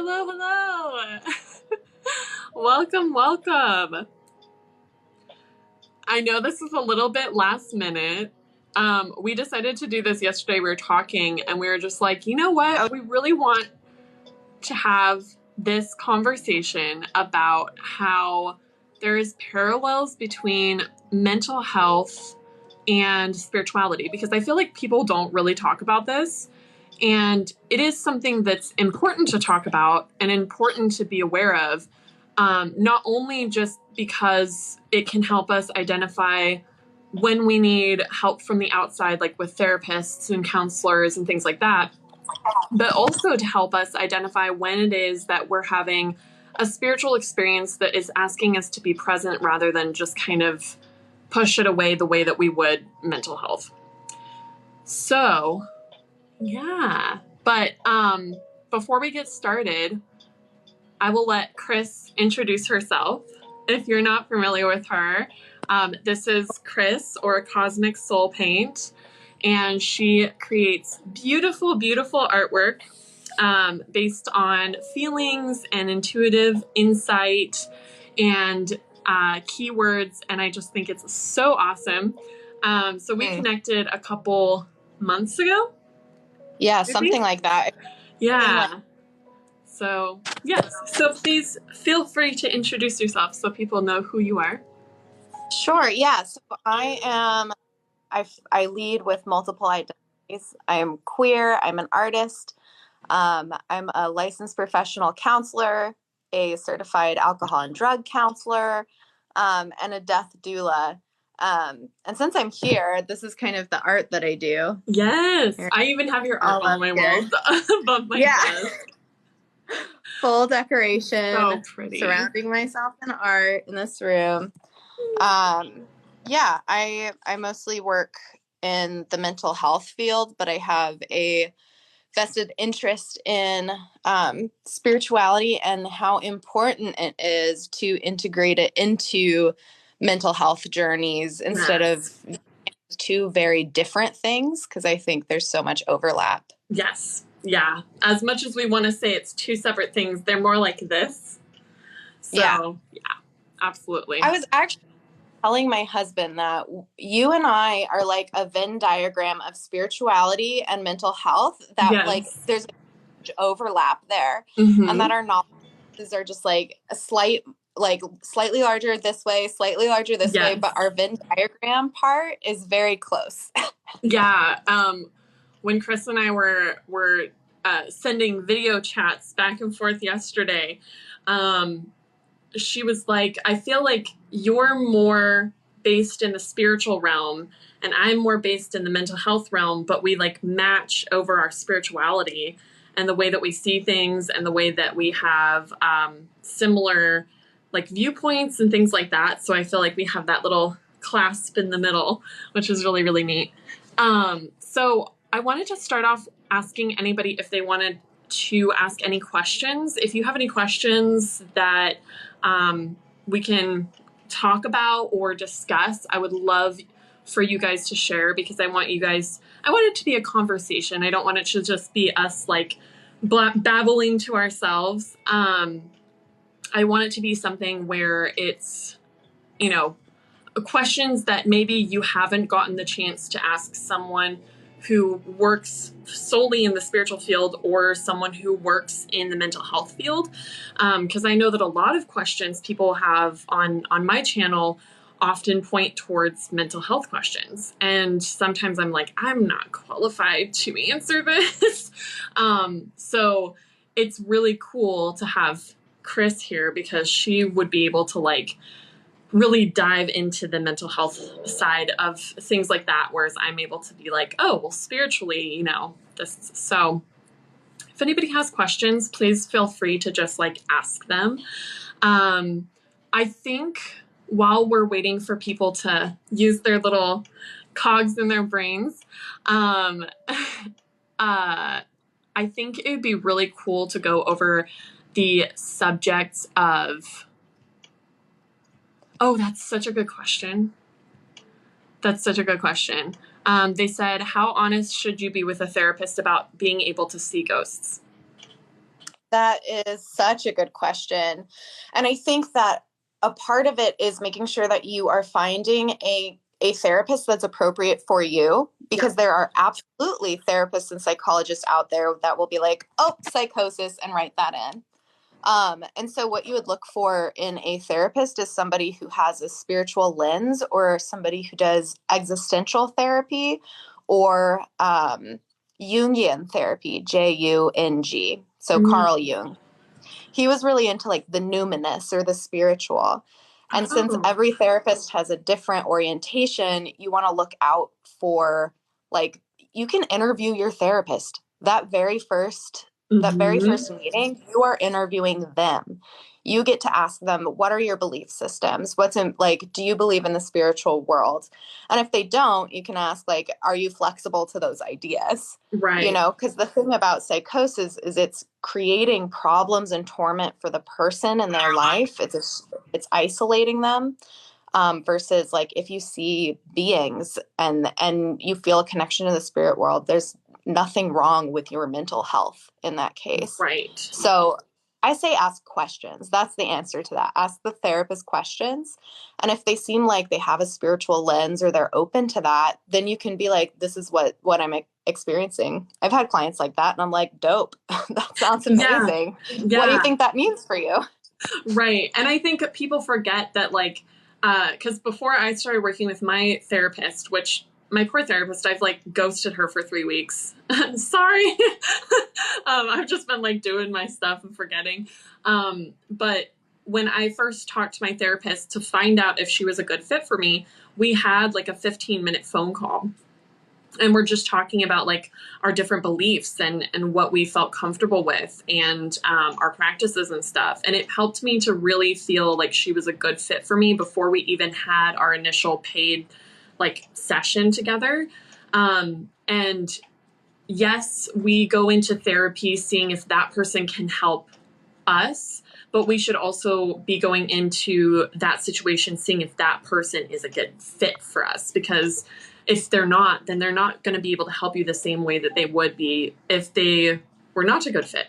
hello, hello. Welcome, welcome. I know this is a little bit last minute. We decided to do this yesterday. We were talking and we were just like, you know what? We really want to have this conversation about how there's parallels between mental health and spirituality, because I feel like people don't really talk about this. And it is something that's important to talk about and important to be aware of, not only just because it can help us identify when we need help from the outside, like with therapists and counselors and things like that, but also to help us identify when it is that we're having a spiritual experience that is asking us to be present rather than just kind of push it away the way that we would mental health. So, yeah. But before we get started, I will let Chris introduce herself. If you're not familiar with her, this is Chris, or Cosmic Soul Paint, and she creates beautiful, beautiful artwork based on feelings and intuitive insight and keywords, and I just think it's so awesome. So we connected a couple months ago. Yeah, something like that. Yeah. So, yes. So please feel free to introduce yourself so people know who you are. Sure. Yeah. So I lead with multiple identities. I am queer. I'm an artist. I'm a licensed professional counselor, a certified alcohol and drug counselor, and a death doula. And since I'm here, this is kind of the art that I do. Yes. I even have your art on my walls above my desk. Full decoration. So pretty. Surrounding myself in art in this room. Yeah, I mostly work in the mental health field, but I have a vested interest in spirituality and how important it is to integrate it into mental health journeys instead of two very different things, because I think there's so much overlap. Yes. Yeah. As much as we want to say it's two separate things, they're more like this. So, yeah, absolutely. I was actually telling my husband that you and I are like a Venn diagram of spirituality and mental health, that like there's a huge overlap there, and that our knowledges are just like a slightly larger this way, slightly larger this way, but our Venn diagram part is very close. Yeah. When Chris and I were sending video chats back and forth yesterday, she was like, I feel like you're more based in the spiritual realm and I'm more based in the mental health realm, but we like match over our spirituality and the way that we see things and the way that we have similar like viewpoints and things like that. So I feel like we have that little clasp in the middle, which is really, really neat. So I wanted to start off asking anybody if they wanted to ask any questions. If you have any questions that we can talk about or discuss, I would love for you guys to share, because I want it to be a conversation. I don't want it to just be us like babbling to ourselves. I want it to be something where it's, questions that maybe you haven't gotten the chance to ask someone who works solely in the spiritual field or someone who works in the mental health field. Because I know that a lot of questions people have on my channel often point towards mental health questions. And sometimes I'm like, I'm not qualified to answer this. So it's really cool to have Chris here, because she would be able to like really dive into the mental health side of things like that, whereas I'm able to be like, oh, well, spiritually, this. So if anybody has questions, please feel free to just like ask them. I think while we're waiting for people to use their little cogs in their brains, I think it would be really cool to go over the subjects of... Oh, that's such a good question. They said, how honest should you be with a therapist about being able to see ghosts? That is such a good question. And I think that a part of it is making sure that you are finding a therapist that's appropriate for you, because there are absolutely therapists and psychologists out there that will be like, oh, psychosis, and write that in. And so what you would look for in a therapist is somebody who has a spiritual lens, or somebody who does existential therapy, or Jungian therapy, Jung. So Carl Jung. He was really into like the numinous, or the spiritual. And since every therapist has a different orientation, you want to look out for, like, you can interview your therapist. That very first meeting, you are interviewing them. You get to ask them, what are your belief systems? Do you believe in the spiritual world? And if they don't, you can ask, like, are you flexible to those ideas? Right. You know, because the thing about psychosis is it's creating problems and torment for the person in their life. It's isolating them. Versus, like, if you see beings and you feel a connection to the spirit world, there's nothing wrong with your mental health in that case. Right. So I say ask questions. That's the answer to that. Ask the therapist questions. And if they seem like they have a spiritual lens, or they're open to that, then you can be like, this is what I'm experiencing. I've had clients like that, and I'm like, dope. That sounds amazing. Yeah. What do you think that means for you? Right. And I think people forget that, like, because before I started working with my therapist, which my poor therapist, I've like ghosted her for 3 weeks. Sorry. I've just been like doing my stuff and forgetting. But when I first talked to my therapist to find out if she was a good fit for me, we had like a 15-minute phone call. And we're just talking about like our different beliefs and what we felt comfortable with, and our practices and stuff. And it helped me to really feel like she was a good fit for me before we even had our initial paid like session together. And yes, we go into therapy seeing if that person can help us, but we should also be going into that situation seeing if that person is a good fit for us, because if they're not, then they're not going to be able to help you the same way that they would be if they were not a good fit.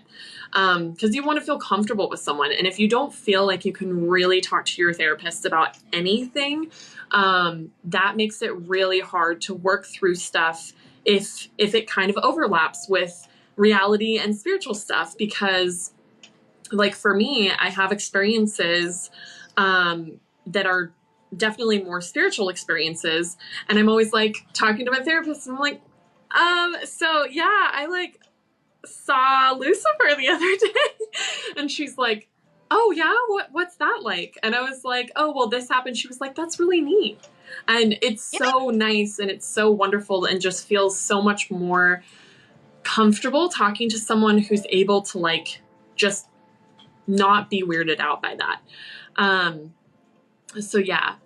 Because you want to feel comfortable with someone. And if you don't feel like you can really talk to your therapist about anything, that makes it really hard to work through stuff if it kind of overlaps with reality and spiritual stuff. Because, like, for me, I have experiences that are definitely more spiritual experiences. And I'm always like talking to my therapist, and I'm like, so yeah, I like saw Lucifer the other day. And she's like, oh yeah, what's that like? And I was like, oh, well, this happened. She was like, that's really neat. And it's so nice, and it's so wonderful, and just feels so much more comfortable talking to someone who's able to like just not be weirded out by that. So yeah.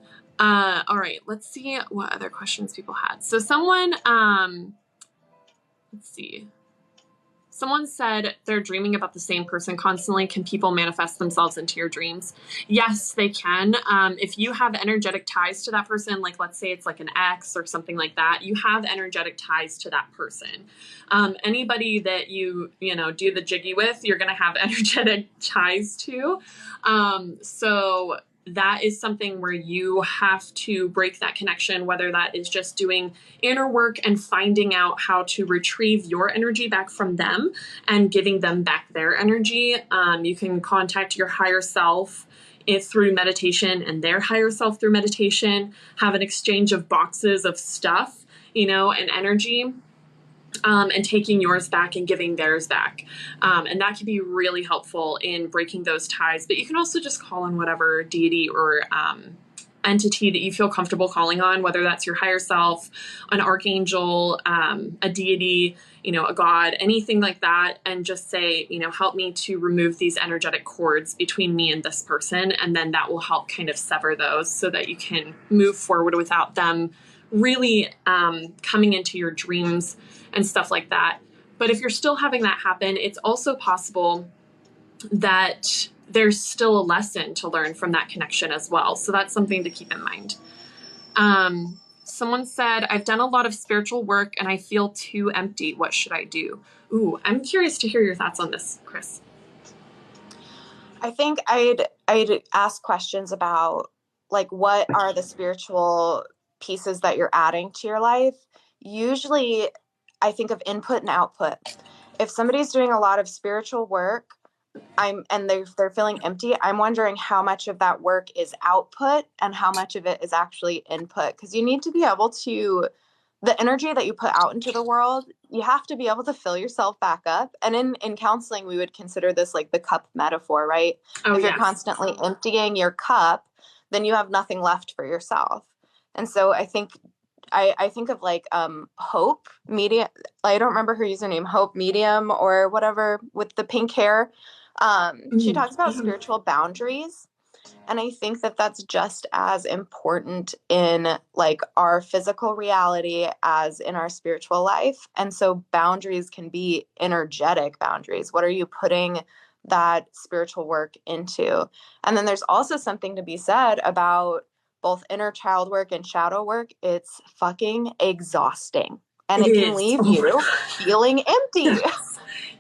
All right, let's see what other questions people had. So someone, let's see. Someone said they're dreaming about the same person constantly. Can people manifest themselves into your dreams? Yes, they can. If you have energetic ties to that person, like let's say it's like an ex or something like that, you have energetic ties to that person. Anybody that you do the jiggy with, you're going to have energetic ties to. So that is something where you have to break that connection, whether that is just doing inner work and finding out how to retrieve your energy back from them and giving them back their energy. You can contact your higher self through meditation, and their higher self through meditation, have an exchange of boxes of stuff, and energy. And taking yours back and giving theirs back. And that can be really helpful in breaking those ties. But you can also just call on whatever deity or entity that you feel comfortable calling on, whether that's your higher self, an archangel, a deity, a god, anything like that, and just say, help me to remove these energetic cords between me and this person. And then that will help kind of sever those so that you can move forward without them really coming into your dreams and stuff like that. But if you're still having that happen, it's also possible that there's still a lesson to learn from that connection as well. So that's something to keep in mind. Someone said, I've done a lot of spiritual work and I feel too empty. What should I do? Ooh, I'm curious to hear your thoughts on this, Chris. I think I'd ask questions about like what are the spiritual pieces that you're adding to your life. Usually I think of input and output. If somebody's doing a lot of spiritual work, and they're feeling empty, I'm wondering how much of that work is output and how much of it is actually input, because you need to be able to, the energy that you put out into the world, you have to be able to fill yourself back up. And in counseling, we would consider this like the cup metaphor, right? Oh, If you're yes. constantly emptying your cup, then you have nothing left for yourself. And so I think of like Hope Medium. I don't remember her username, Hope Medium or whatever, with the pink hair. She talks about spiritual boundaries. And I think that that's just as important in like our physical reality as in our spiritual life. And so boundaries can be energetic boundaries. What are you putting that spiritual work into? And then there's also something to be said about both inner child work and shadow work. It's fucking exhausting. And it can leave you feeling empty.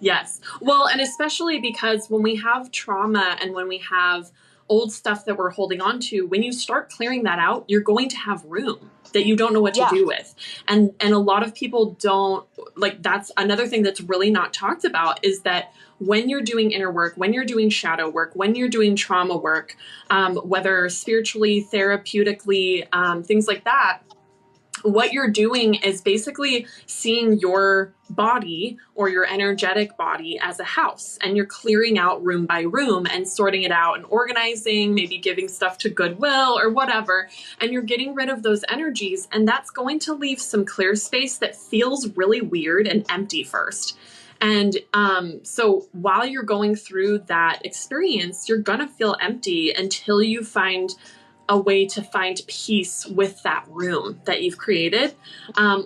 Yes. Well, and especially because when we have trauma and when we have old stuff that we're holding on to, when you start clearing that out, you're going to have room that you don't know what to do with. And a lot of people don't, like, that's another thing that's really not talked about, is that when you're doing inner work, when you're doing shadow work, when you're doing trauma work, whether spiritually, therapeutically, things like that, what you're doing is basically seeing your body or your energetic body as a house, and you're clearing out room by room and sorting it out and organizing, maybe giving stuff to Goodwill or whatever, and you're getting rid of those energies, and that's going to leave some clear space that feels really weird and empty first. And so while you're going through that experience, you're gonna feel empty until you find a way to find peace with that room that you've created,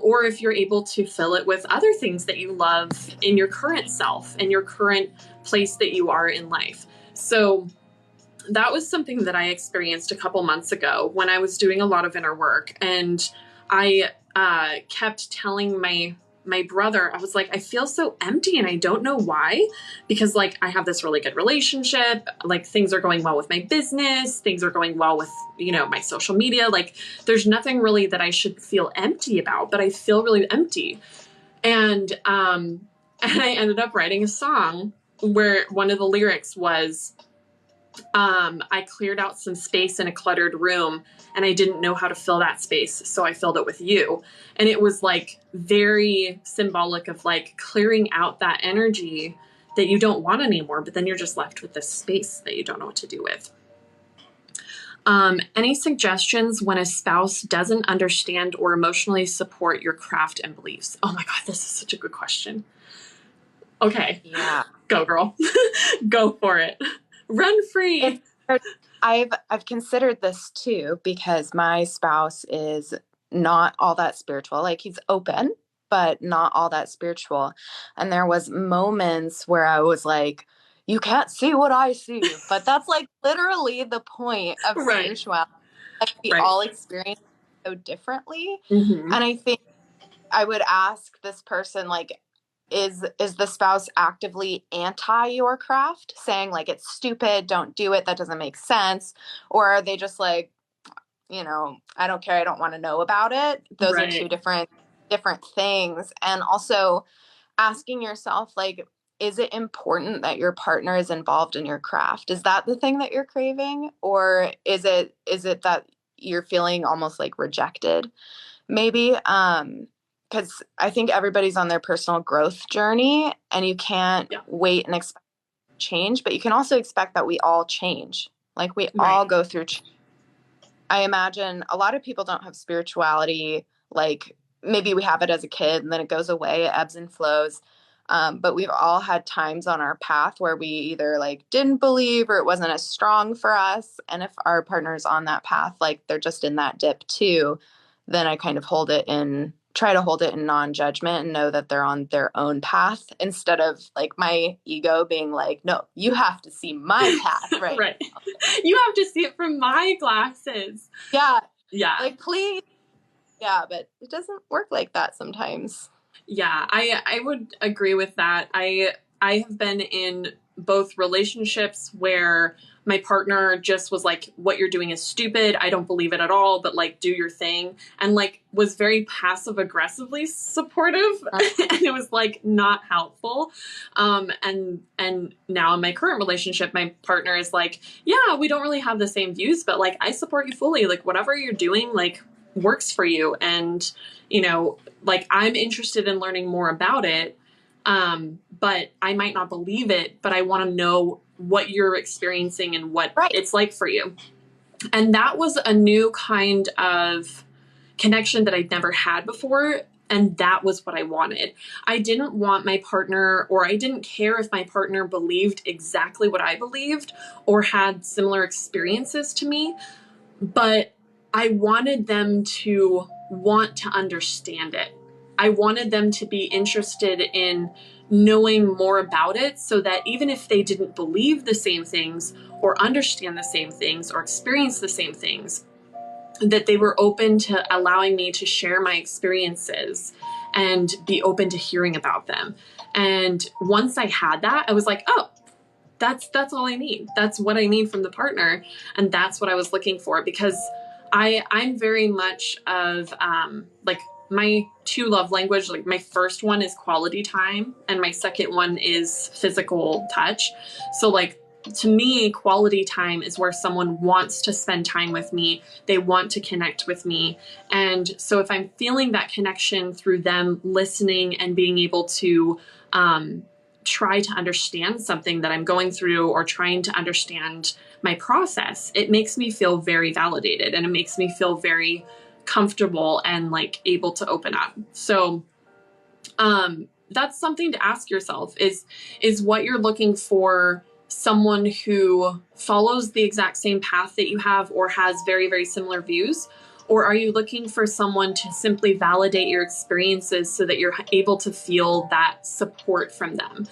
or if you're able to fill it with other things that you love in your current self and your current place that you are in life. So that was something that I experienced a couple months ago when I was doing a lot of inner work, and I kept telling my brother, I was like, I feel so empty and I don't know why, because like I have this really good relationship, like things are going well with my business, things are going well with, my social media, like there's nothing really that I should feel empty about, but I feel really empty. And I ended up writing a song where one of the lyrics was, I cleared out some space in a cluttered room and I didn't know how to fill that space, so I filled it with you. And it was like very symbolic of like clearing out that energy that you don't want anymore, but then you're just left with this space that you don't know what to do with. Any suggestions when a spouse doesn't understand or emotionally support your craft and beliefs? Oh my God, this is such a good question. Okay. Yeah. Go, girl. Go for it. Run free. I've considered this too, because my spouse is not all that spiritual. Like, he's open, but not all that spiritual. And there was moments where I was like, you can't see what I see. But that's like literally the point of spirituality. Like, we all experience it so differently. Mm-hmm. And I think I would ask this person, like, is the spouse actively anti your craft, saying like it's stupid, don't do it, that doesn't make sense? Or are they just like, I don't care, I don't want to know about it? Those are two different things. And also asking yourself, like, is it important that your partner is involved in your craft? Is that the thing that you're craving? Or is it that you're feeling almost like rejected? Maybe, because I think everybody's on their personal growth journey, and you can't wait and expect change, but you can also expect that we all change. Like, we all go through change. I imagine a lot of people don't have spirituality, like maybe we have it as a kid and then it goes away, it ebbs and flows. But we've all had times on our path where we either like didn't believe or it wasn't as strong for us. And if our partner's on that path, like they're just in that dip too, then I kind of try to hold it in non-judgment and know that they're on their own path, instead of like my ego being like, no, you have to see my path, right? Right. You have to see it from my glasses. Yeah. Yeah. Like, please. Yeah, but it doesn't work like that sometimes. Yeah, I would agree with that. I have been in both relationships where my partner just was like, what you're doing is stupid. I don't believe it at all, but like, do your thing. And like, was very passive aggressively supportive. And it was like not helpful. And now in my current relationship, my partner is like, yeah, we don't really have the same views, but like, I support you fully. Like whatever you're doing, like works for you. And, you know, like I'm interested in learning more about it. But I might not believe it, but I want to know what you're experiencing and what it's like for you. And that was a new kind of connection that I'd never had before. And that was what I wanted. I didn't want my partner, or I didn't care if my partner believed exactly what I believed or had similar experiences to me, but I wanted them to want to understand it. I wanted them to be interested in knowing more about it so that even if they didn't believe the same things or understand the same things or experience the same things, that they were open to allowing me to share my experiences and be open to hearing about them. And once I had that, I was like, oh, that's all I need. That's what I need from the partner. And that's what I was looking for, because I'm very much of like my two love language, like my first one is quality time and my second one is physical touch. So like to me, quality time is where someone wants to spend time with me. They want to connect with me. And so if I'm feeling that connection through them listening and being able to try to understand something that I'm going through or trying to understand my process, it makes me feel very validated and it makes me feel very comfortable and like able to open up. So that's something to ask yourself, is what you're looking for someone who follows the exact same path that you have or has very, very similar views? Or are you looking for someone to simply validate your experiences so that you're able to feel that support from them?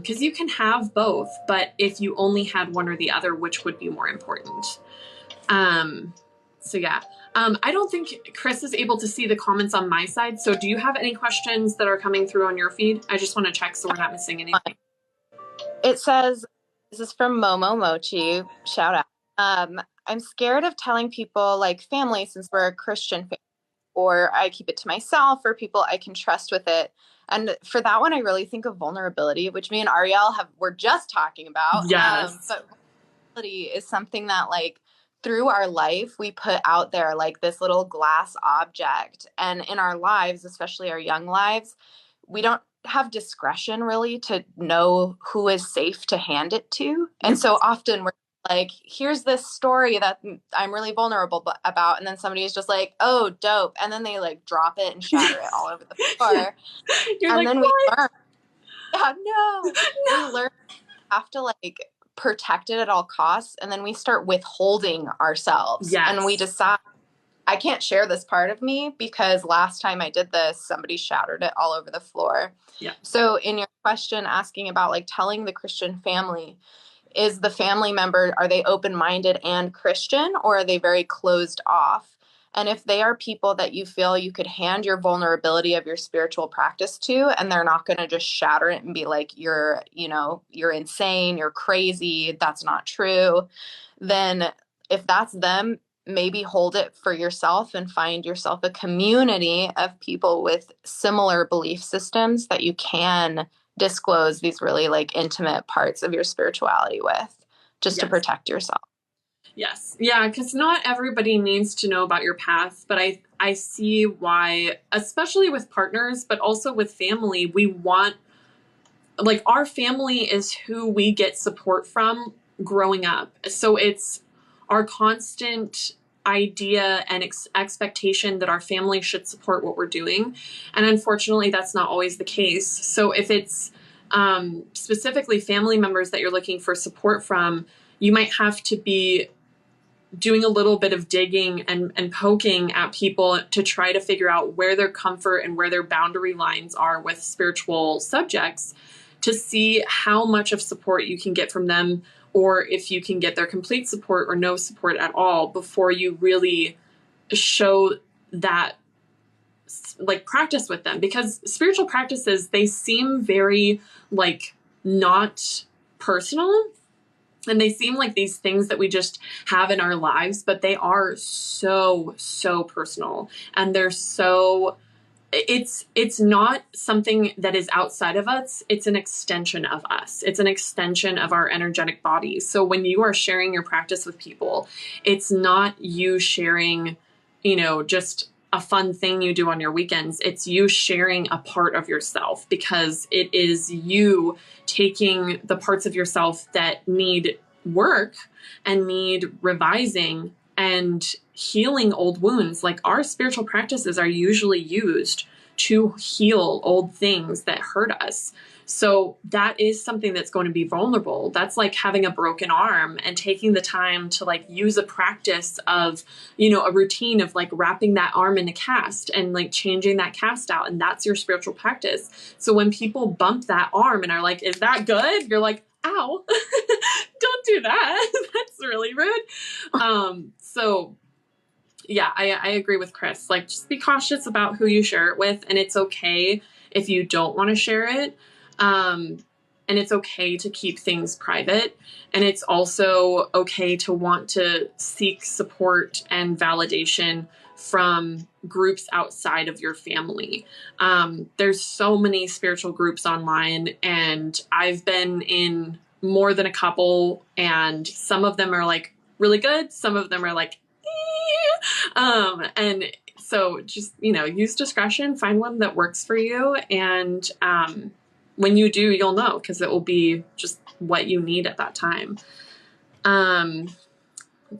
Because you can have both, but if you only had one or the other, which would be more important? So yeah, I don't think Chris is able to see the comments on my side. So do you have any questions that are coming through on your feed? I just want to check so we're not missing anything. It says, this is from Momo Mochi, shout out. I'm scared of telling people like family, since we're a Christian family, or I keep it to myself, or people I can trust with it. And for that one, I really think of vulnerability, which me and Ariel were just talking about. Yes. But vulnerability is something that like through our life, we put out there like this little glass object. And in our lives, especially our young lives, we don't have discretion really to know who is safe to hand it to. And so often we're like, here's this story that I'm really vulnerable about. And then somebody is just like, oh, dope. And then they like drop it and shatter it all over the floor. You're and like, then what? we learn. Yeah, no. We learn have to like protect it at all costs. And then we start withholding ourselves. Yes. And we decide, I can't share this part of me because last time I did this, somebody shattered it all over the floor. Yeah. So in your question asking about like telling the Christian family, is the family member, are they open-minded and Christian, or are they very closed off? And if they are people that you feel you could hand your vulnerability of your spiritual practice to, and they're not going to just shatter it and be like, you're insane, you're crazy, that's not true, then if that's them, maybe hold it for yourself and find yourself a community of people with similar belief systems that you can disclose these really like intimate parts of your spirituality with, just to protect yourself. Yes. Yeah, because not everybody needs to know about your path, but I see why, especially with partners, but also with family, we want, like, our family is who we get support from growing up. So it's our constant idea and expectation that our family should support what we're doing. And unfortunately, that's not always the case. So if it's specifically family members that you're looking for support from, you might have to be doing a little bit of digging and poking at people to try to figure out where their comfort and where their boundary lines are with spiritual subjects, to see how much of support you can get from them, or if you can get their complete support or no support at all before you really show that like practice with them. Because spiritual practices, they seem very like not personal, and they seem like these things that we just have in our lives, but they are so, so personal, and they're so, it's not something that is outside of us. It's an extension of us. It's an extension of our energetic body. So when you are sharing your practice with people, it's not you sharing, just a fun thing you do on your weekends. It's you sharing a part of yourself, because it is you taking the parts of yourself that need work and need revising and healing old wounds. Like, our spiritual practices are usually used to heal old things that hurt us. So that is something that's going to be vulnerable. That's like having a broken arm and taking the time to like use a practice of, a routine of like wrapping that arm in a cast and like changing that cast out. And that's your spiritual practice. So when people bump that arm and are like, is that good? You're like, ow, don't do that. That's really rude. So yeah, I agree with Chris. Like, just be cautious about who you share it with, and it's okay if you don't want to share it. And it's okay to keep things private. And it's also okay to want to seek support and validation from groups outside of your family. There's so many spiritual groups online, and I've been in more than a couple, and some of them are like really good. Some of them are like, and so just, use discretion, find one that works for you. And, when you do, you'll know, because it will be just what you need at that time. Let's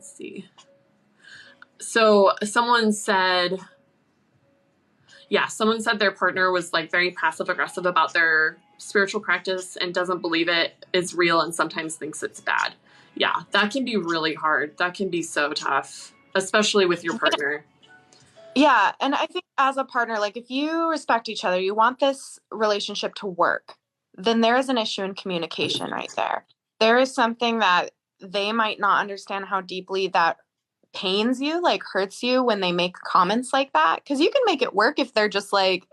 see. So someone said their partner was like very passive aggressive about their spiritual practice and doesn't believe it is real and sometimes thinks it's bad. Yeah, that can be really hard. That can be so tough, especially with your partner. Yeah. And I think as a partner, like, if you respect each other, you want this relationship to work, then there is an issue in communication right there. There is something that they might not understand how deeply that pains you, like hurts you when they make comments like that. Because you can make it work if they're just like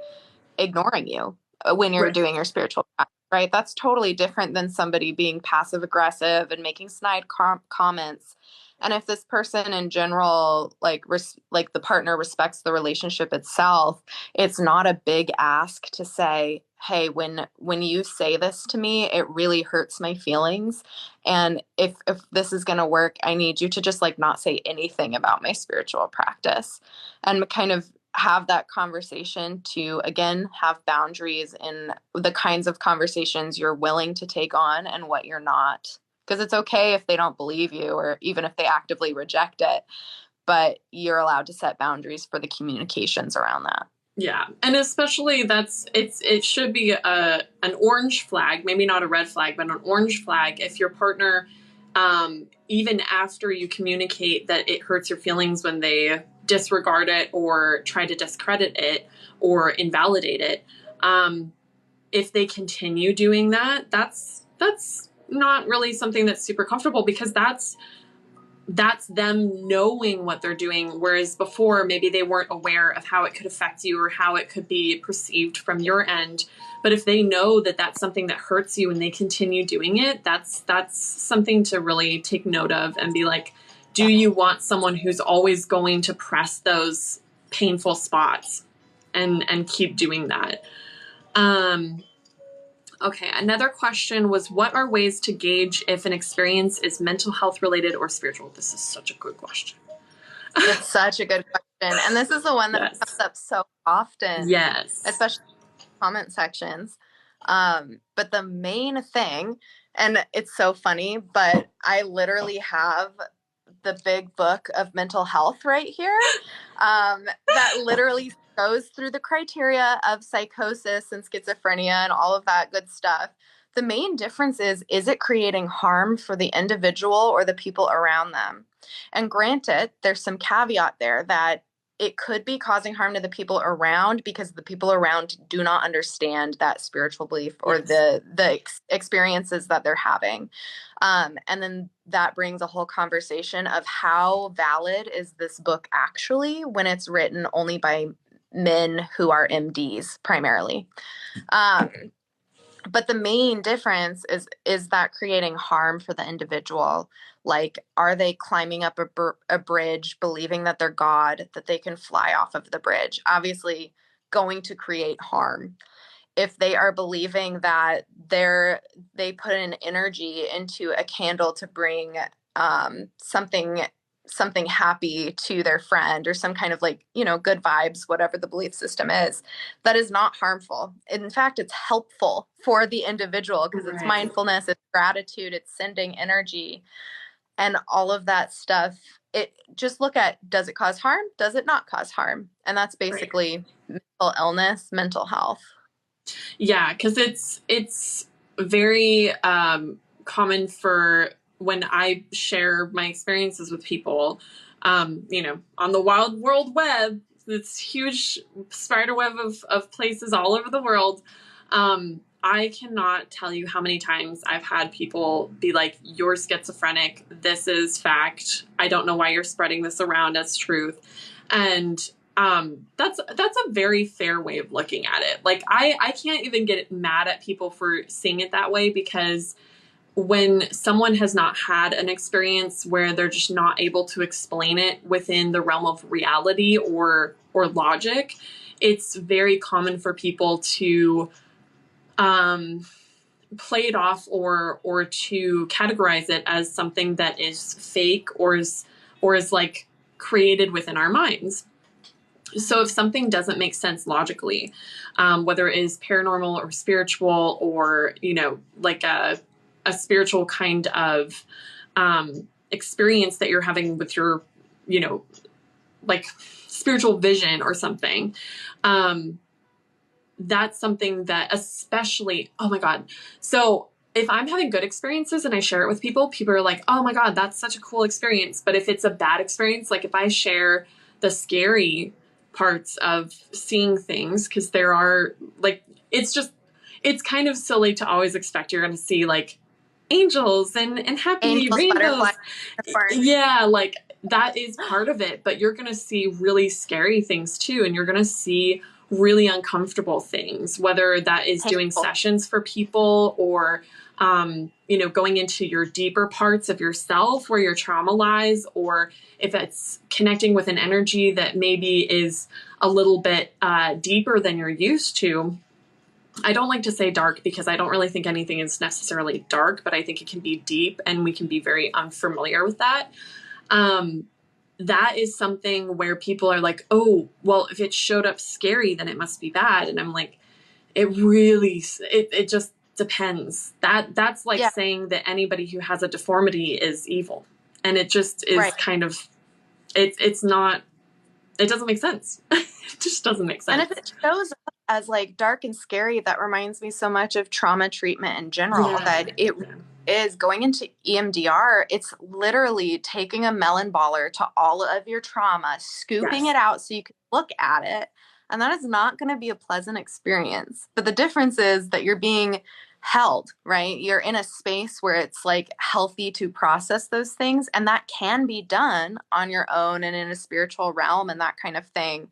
ignoring you when you're doing your spiritual practice, right? That's totally different than somebody being passive aggressive and making snide comments. And if this person in general, like the partner respects the relationship itself, it's not a big ask to say, hey, when you say this to me, it really hurts my feelings. And if this is going to work, I need you to just like not say anything about my spiritual practice, and kind of have that conversation to, again, have boundaries in the kinds of conversations you're willing to take on and what you're not. Because it's okay if they don't believe you, or even if they actively reject it, but you're allowed to set boundaries for the communications around that. Yeah. And especially it should be an orange flag, maybe not a red flag, but an orange flag if your partner, even after you communicate that it hurts your feelings when they disregard it or try to discredit it or invalidate it, if they continue doing that, that's not really something that's super comfortable, because that's them knowing what they're doing, whereas before maybe they weren't aware of how it could affect you or how it could be perceived from your end. But if they know that that's something that hurts you and they continue doing it, that's something to really take note of and be like, do you want someone who's always going to press those painful spots and keep doing that? Okay, another question was, what are ways to gauge if an experience is mental health related or spiritual? This is such a good question. It's such a good question. And this is the one that comes up so often. Yes. Especially in comment sections. But the main thing, and it's so funny, but I literally have the big book of mental health right here, that literally goes through the criteria of psychosis and schizophrenia and all of that good stuff. The main difference is it creating harm for the individual or the people around them? And granted, there's some caveat there that it could be causing harm to the people around because the people around do not understand that spiritual belief or the experiences that they're having. And then that brings a whole conversation of how valid is this book actually when it's written only by men who are MDs primarily. But the main difference is that creating harm for the individual. Like, are they climbing up a bridge believing that they're God, that they can fly off of the bridge? Obviously going to create harm. If they are believing that they put an energy into a candle to bring something happy to their friend, or some kind of, like, good vibes, whatever the belief system is, that is not harmful. In fact, it's helpful for the individual, because it's mindfulness, it's gratitude, it's sending energy, and all of that stuff. It just look at, does it cause harm? Does it not cause harm? And that's basically mental illness, mental health. Yeah, because it's very common for when I share my experiences with people, on the wild world web, this huge spider web of places all over the world. I cannot tell you how many times I've had people be like, "You're schizophrenic. This is fact. I don't know why you're spreading this around as truth." And that's a very fair way of looking at it. Like, I can't even get mad at people for seeing it that way, because when someone has not had an experience where they're just not able to explain it within the realm of reality or logic, it's very common for people to play it off or to categorize it as something that is fake or is like created within our minds. So if something doesn't make sense logically, whether it is paranormal or spiritual, or, like a spiritual kind of experience that you're having with your, like spiritual vision or something, that's something that especially, oh my God. So if I'm having good experiences and I share it with people, people are like, "Oh my God, that's such a cool experience." But if it's a bad experience, like if I share the scary parts of seeing things, because there are, like, it's kind of silly to always expect you're going to see like angels and happy Angels, rainbows. Yeah, like that is Yeah. part of it, but you're going to see really scary things too, and you're going to see really uncomfortable things, whether that is doing sessions for people or going into your deeper parts of yourself where your trauma lies, or if it's connecting with an energy that maybe is a little bit deeper than you're used to. I don't like to say dark, because I don't really think anything is necessarily dark, but I think it can be deep, and we can be very unfamiliar with that. That is something where people are like, "Oh, well, if it showed up scary, then it must be bad." And I'm like, it just depends. That's like saying that anybody who has a deformity is evil. And it just is kind of, it's not, it doesn't make sense. It just doesn't make sense. And if it shows up as like dark and scary, that reminds me so much of trauma treatment in general, that it is going into EMDR. It's literally taking a melon baller to all of your trauma, scooping it out so you can look at it. And that is not going to be a pleasant experience. But the difference is that you're being held, right? You're in a space where it's like healthy to process those things. And that can be done on your own and in a spiritual realm and that kind of thing.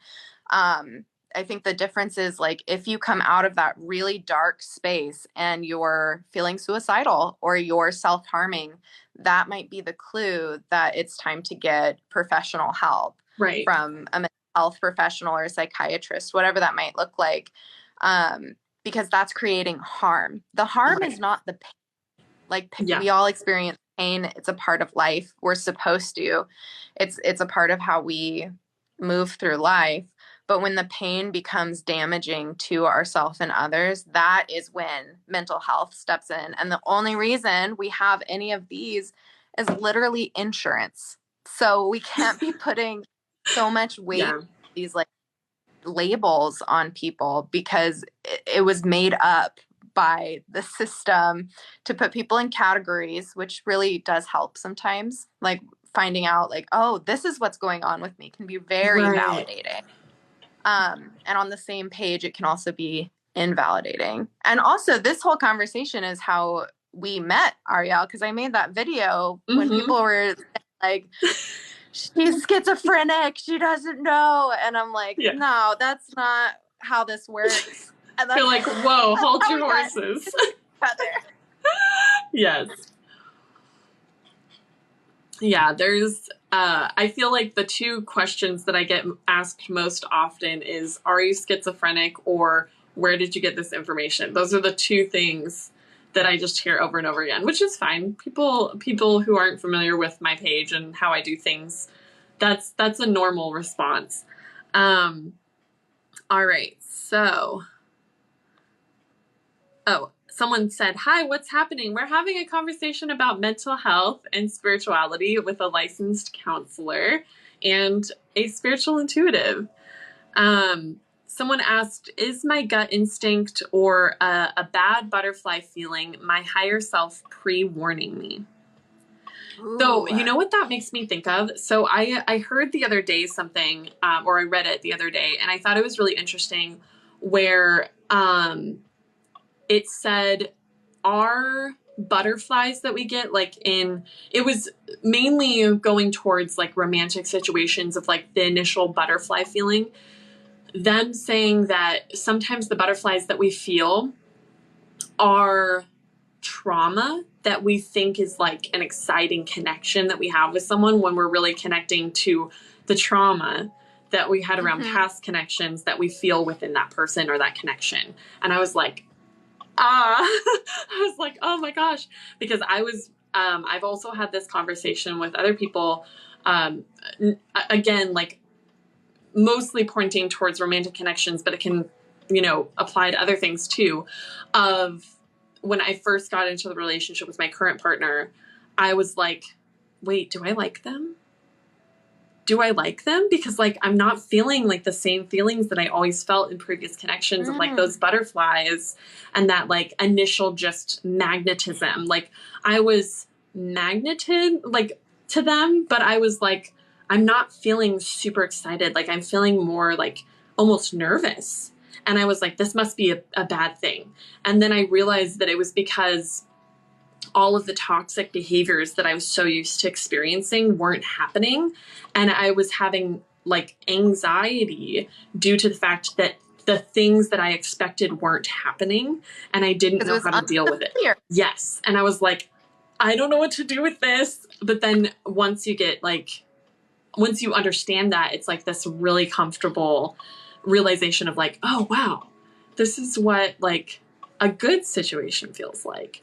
I think the difference is, like, if you come out of that really dark space and you're feeling suicidal or you're self-harming, that might be the clue that it's time to get professional help from a mental health professional or a psychiatrist, whatever that might look like, because that's creating harm. The harm is not the pain. Like, we all experience pain. It's a part of life. We're supposed to. It's a part of how we move through life. But when the pain becomes damaging to ourselves and others, that is when mental health steps in. And the only reason we have any of these is literally insurance. So we can't be putting so much weight on these like labels on people, because it was made up by the system to put people in categories, which really does help sometimes. Like, finding out, like, oh, this is what's going on with me, can be very validating. And on the same page, it can also be invalidating. And also, this whole conversation is how we met, Ariel, because I made that video when people were like, "She's schizophrenic, she doesn't know." And I'm like, no, that's not how this works. And You're like, whoa, hold your horses. Yes. Yeah, there's, I feel like the two questions that I get asked most often is, are you schizophrenic, or where did you get this information? Those are the two things that I just hear over and over again, which is fine. People who aren't familiar with my page and how I do things, that's a normal response. All right, so, someone said, hi, what's happening? We're having a conversation about mental health and spirituality with a licensed counselor and a spiritual intuitive. Someone asked, is my gut instinct or a bad butterfly feeling my higher self pre-warning me? Ooh. So you know what that makes me think of? So I heard the other day something, or I read it the other day, and I thought it was really interesting where it said our butterflies that we get, like it was mainly going towards like romantic situations of like the initial butterfly feeling, them saying that sometimes the butterflies that we feel are trauma that we think is like an exciting connection that we have with someone, when we're really connecting to the trauma that we had around past connections that we feel within that person or that connection. And I was like, I was like, oh my gosh, because I've also had this conversation with other people, again, like mostly pointing towards romantic connections, but it can, apply to other things too. Of when I first got into the relationship with my current partner, I was like, wait, do I like them? Because like, I'm not feeling like the same feelings that I always felt in previous connections of like those butterflies and that like initial just magnetism. Like I was magneted like to them, but I was like, I'm not feeling super excited. Like I'm feeling more like almost nervous. And I was like, this must be a bad thing. And then I realized that it was because all of the toxic behaviors that I was so used to experiencing weren't happening. And I was having like anxiety due to the fact that the things that I expected weren't happening, and I didn't know how to deal with it. Yes. And I was like, I don't know what to do with this. But then once you understand that, it's like this really comfortable realization of like, oh, wow, this is what like a good situation feels like.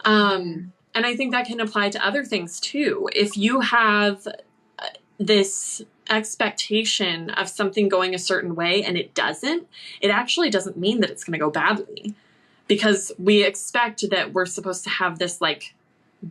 And I think that can apply to other things too. If you have this expectation of something going a certain way and it doesn't, it actually doesn't mean that it's going to go badly, because we expect that we're supposed to have this like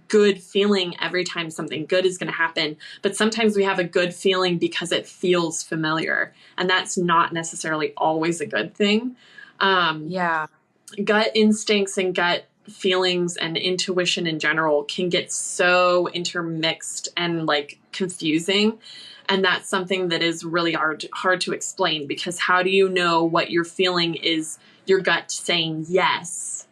good feeling every time something good is going to happen. But sometimes we have a good feeling because it feels familiar, and that's not necessarily always a good thing. Gut instincts and gut feelings and intuition in general can get so intermixed and like confusing. And that's something that is really hard to explain, because how do you know what you're feeling is your gut saying yes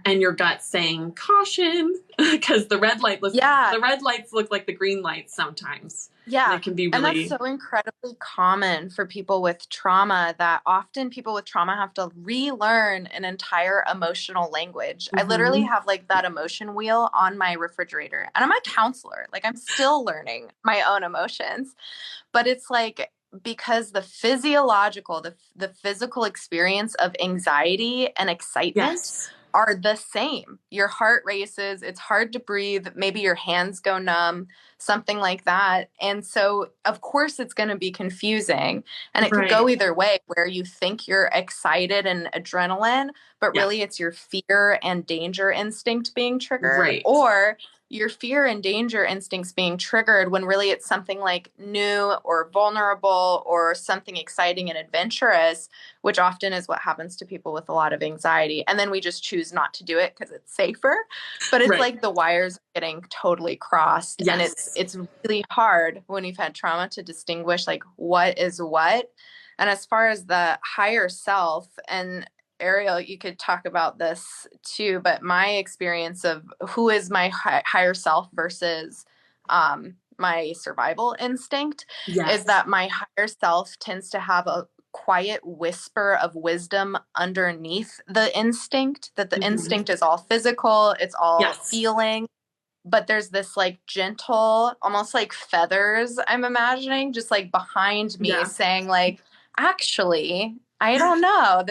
and your gut saying caution? Because the red lights look like the green lights sometimes. Yeah. It can be And that's so incredibly common for people with trauma, that often people with trauma have to relearn an entire emotional language. I literally have like that emotion wheel on my refrigerator, and I'm a counselor. Like I'm still learning my own emotions, but it's like, because the physiological, the physical experience of anxiety and excitement are the same. Your heart races, it's hard to breathe, maybe your hands go numb, something like that. And so, of course, it's going to be confusing. And it could go either way, where you think you're excited and adrenaline, but really it's your fear and danger instinct being triggered. Or your fear and danger instincts being triggered when really it's something like new or vulnerable or something exciting and adventurous, which often is what happens to people with a lot of anxiety. And then we just choose not to do it because it's safer. But it's like the wires are getting totally crossed. And it's really hard when you've had trauma to distinguish like what is what. And as far as the higher self, and Ariel, you could talk about this too, but my experience of who is my higher self versus my survival instinct is that my higher self tends to have quiet whisper of wisdom underneath the instinct, that the instinct is all physical, it's all feeling, but there's this like gentle, almost like feathers, I'm imagining, just like behind me saying like, actually, I don't know.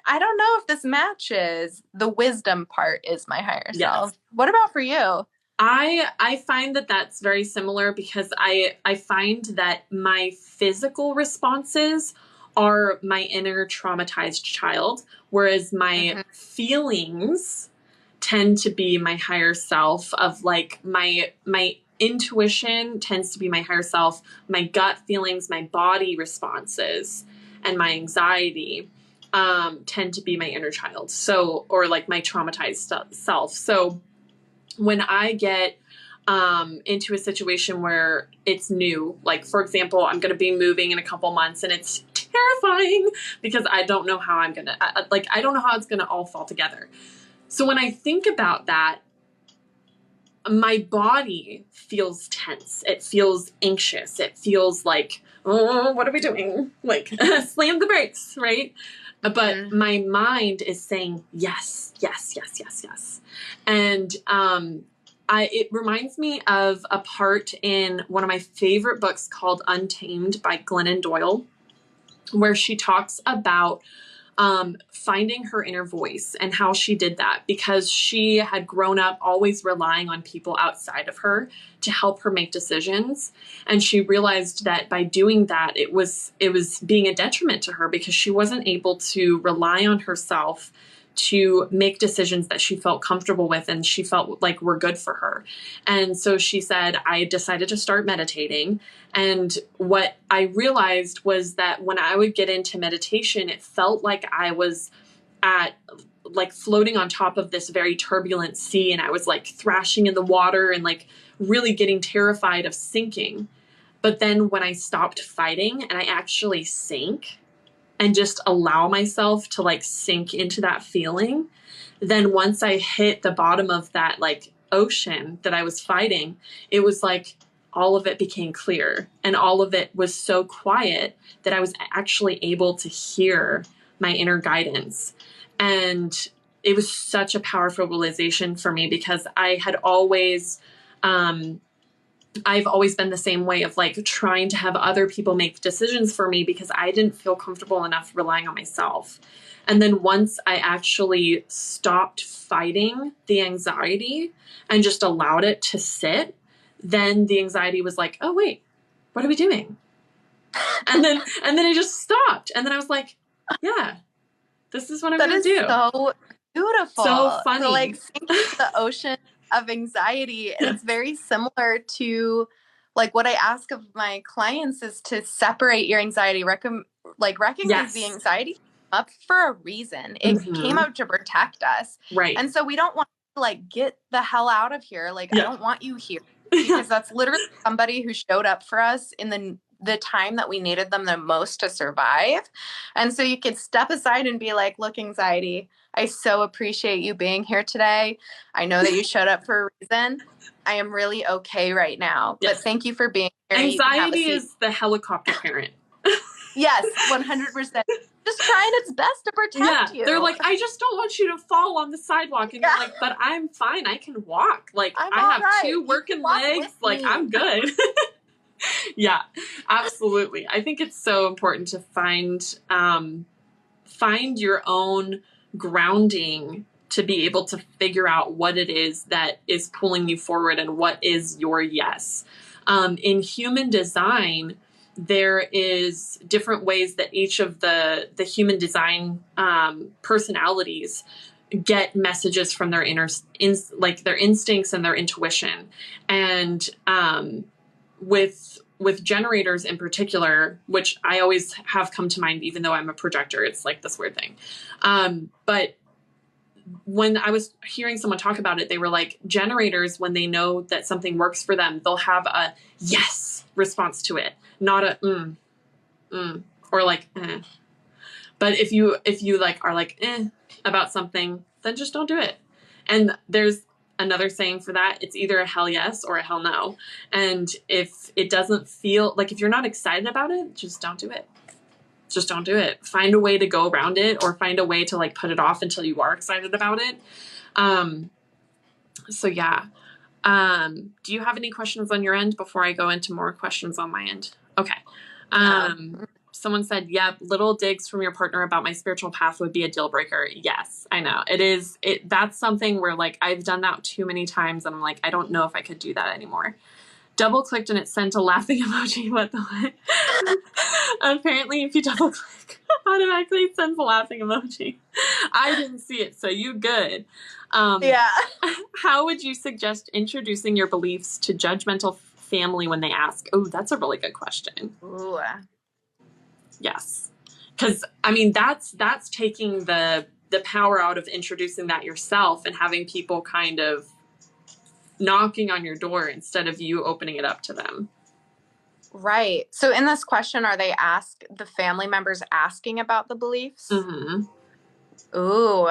I don't know if this matches. The wisdom part is my higher self. What about for you? I find that that's very similar, because I find that my physical responses are my inner traumatized child, whereas my feelings tend to be my higher self, of like my intuition tends to be my higher self, my gut feelings, my body responses, and my anxiety tend to be my inner child. So, or like my traumatized self. So when I get into a situation where it's new, like for example, I'm going to be moving in a couple months and it's terrifying because I don't know how I'm going to, I don't know how it's going to all fall together. So when I think about that, my body feels tense. It feels anxious. It feels like, oh, what are we doing? Like, slam the brakes, right? But my mind is saying, yes, yes, yes, yes, yes. And it reminds me of a part in one of my favorite books called Untamed by Glennon Doyle, where she talks about finding her inner voice and how she did that, because she had grown up always relying on people outside of her to help her make decisions. And she realized that by doing that, it was being a detriment to her, because she wasn't able to rely on herself to make decisions that she felt comfortable with and she felt like were good for her. And so she said, I decided to start meditating. And what I realized was that when I would get into meditation, it felt like I was floating on top of this very turbulent sea, and I was like thrashing in the water and like really getting terrified of sinking. But then when I stopped fighting and I actually sank and just allow myself to like sink into that feeling, then once I hit the bottom of that like ocean that I was fighting, it was like all of it became clear, and all of it was so quiet that I was actually able to hear my inner guidance. And it was such a powerful realization for me, because I had always, I've always been the same way of like trying to have other people make decisions for me, because I didn't feel comfortable enough relying on myself. And then once I actually stopped fighting the anxiety and just allowed it to sit, then the anxiety was like, oh wait, what are we doing? And then it just stopped. And then I was like, yeah, this is what I'm going to do. That is so beautiful. So funny. To like sink into the ocean of anxiety. And it's very similar to like what I ask of my clients is to separate your anxiety, recognize the anxiety up for a reason. It came up to protect us. Right. And so we don't want to like get the hell out of here. Like, I don't want you here, because that's literally somebody who showed up for us in the time that we needed them the most to survive. And so you could step aside and be like, look, anxiety, I so appreciate you being here today. I know that you showed up for a reason. I am really okay right now, but thank you for being here. Anxiety is the helicopter parent. Yes, 100%. Just trying its best to protect you. They're like, I just don't want you to fall on the sidewalk. And you're like, but I'm fine. I can walk. Like, I have two working legs. Like, I'm good. Yeah, absolutely. I think it's so important to find your own grounding to be able to figure out what it is that is pulling you forward and what is your yes. In human design, there is different ways that each of the human design personalities get messages from their their instincts and their intuition. And with generators in particular, which I always have come to mind, even though I'm a projector, it's like this weird thing. But when I was hearing someone talk about it, they were like, generators, when they know that something works for them, they'll have a yes response to it, not a or like eh. But if you like are like about something, then just don't do it. And there's another saying for that. It's either a hell yes or a hell no. And if it doesn't feel like, if you're not excited about it, just don't do it. just don't do it. Find a way to go around it, or find a way to like put it off until you are excited about it. So yeah. Do you have any questions on your end before I go into more questions on my end? Okay. Someone said, yep, little digs from your partner about my spiritual path would be a deal breaker. Yes, I know. It is. That's something where like I've done that too many times and I'm like, I don't know if I could do that anymore. Double clicked and it sent a laughing emoji. What the heck? Apparently, if you double click, automatically it sends a laughing emoji. I didn't see it, so you good. Yeah. How would you suggest introducing your beliefs to judgmental family when they ask? Oh, that's a really good question. Ooh. Yes. Because, I mean, that's taking the power out of introducing that yourself and having people kind of knocking on your door instead of you opening it up to them. Right. So in this question, are the family members asking about the beliefs? Mm-hmm. Ooh,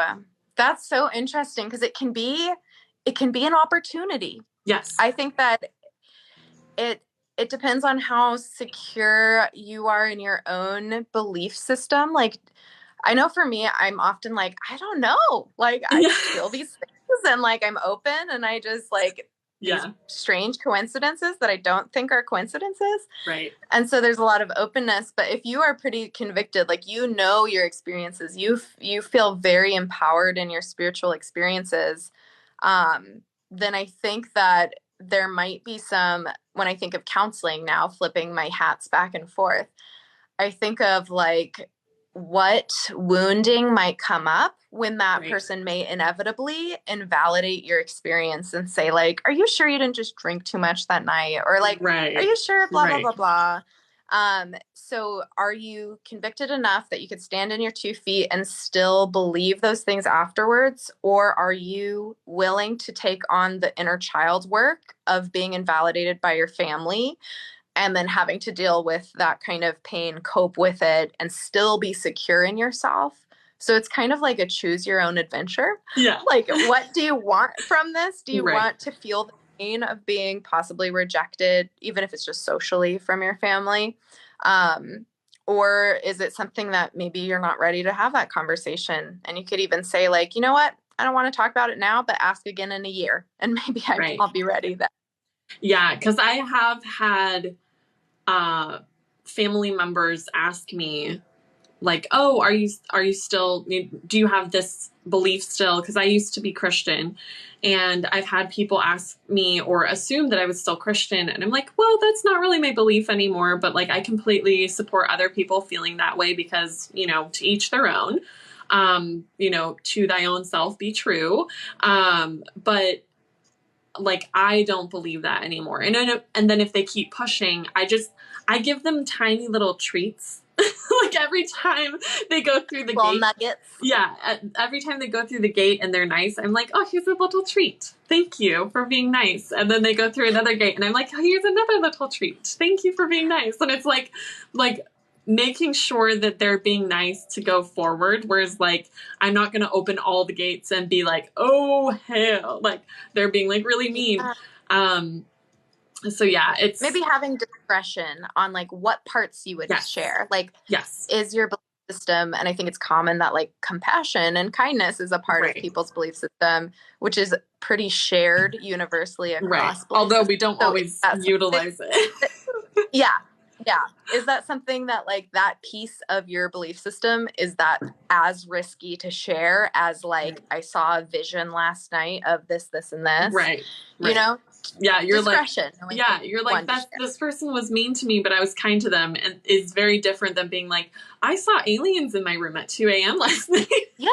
that's so interesting because it can be an opportunity. Yes. I think that it depends on how secure you are in your own belief system. Like, I know for me, I'm often like, I don't know. Like, I just feel these things and like I'm open and I just like these strange coincidences that I don't think are coincidences. Right. And so there's a lot of openness. But if you are pretty convicted, like you know your experiences, you feel very empowered in your spiritual experiences, then I think that there might be some, when I think of counseling now, flipping my hats back and forth, I think of like what wounding might come up when that person may inevitably invalidate your experience and say like, are you sure you didn't just drink too much that night? Or like, are you sure? Blah, blah, blah, blah. So are you convicted enough that you could stand on your 2 feet and still believe those things afterwards? Or are you willing to take on the inner child work of being invalidated by your family and then having to deal with that kind of pain, cope with it, and still be secure in yourself? So it's kind of like a choose your own adventure. Yeah. Like, what do you want from this? Do you want to feel the pain of being possibly rejected, even if it's just socially from your family? Or is it something that maybe you're not ready to have that conversation? And you could even say like, you know what? I don't want to talk about it now, but ask again in a year. And maybe I'll be ready then. Yeah. Because I have had family members ask me like, oh, are you still, do you have this belief still? Because I used to be Christian, and I've had people ask me or assume that I was still Christian. And I'm like, well, that's not really my belief anymore. But like, I completely support other people feeling that way because, to each their own, to thy own self be true. But like, I don't believe that anymore. And then if they keep pushing, I give them tiny little treats. Like every time they go through the gate. Nuggets. Yeah. Every time they go through the gate and they're nice, I'm like, oh, here's a little treat. Thank you for being nice. And then they go through another gate and I'm like, oh, here's another little treat. Thank you for being nice. And it's like making sure that they're being nice to go forward. Whereas like, I'm not going to open all the gates and be like, oh, hell. Like they're being like really mean. So yeah, it's maybe having discretion on like what parts you would share. Like, is your belief system, and I think it's common that like compassion and kindness is a part of people's belief system, which is pretty shared universally across. Although we don't always utilize it. Yeah. Is that something that like that piece of your belief system, is that as risky to share as like I saw a vision last night of this, and this? Right. Yeah, you're discretion. You're like, this person was mean to me, but I was kind to them, and is very different than being like, I saw aliens in my room at 2 a.m. last night. Yeah.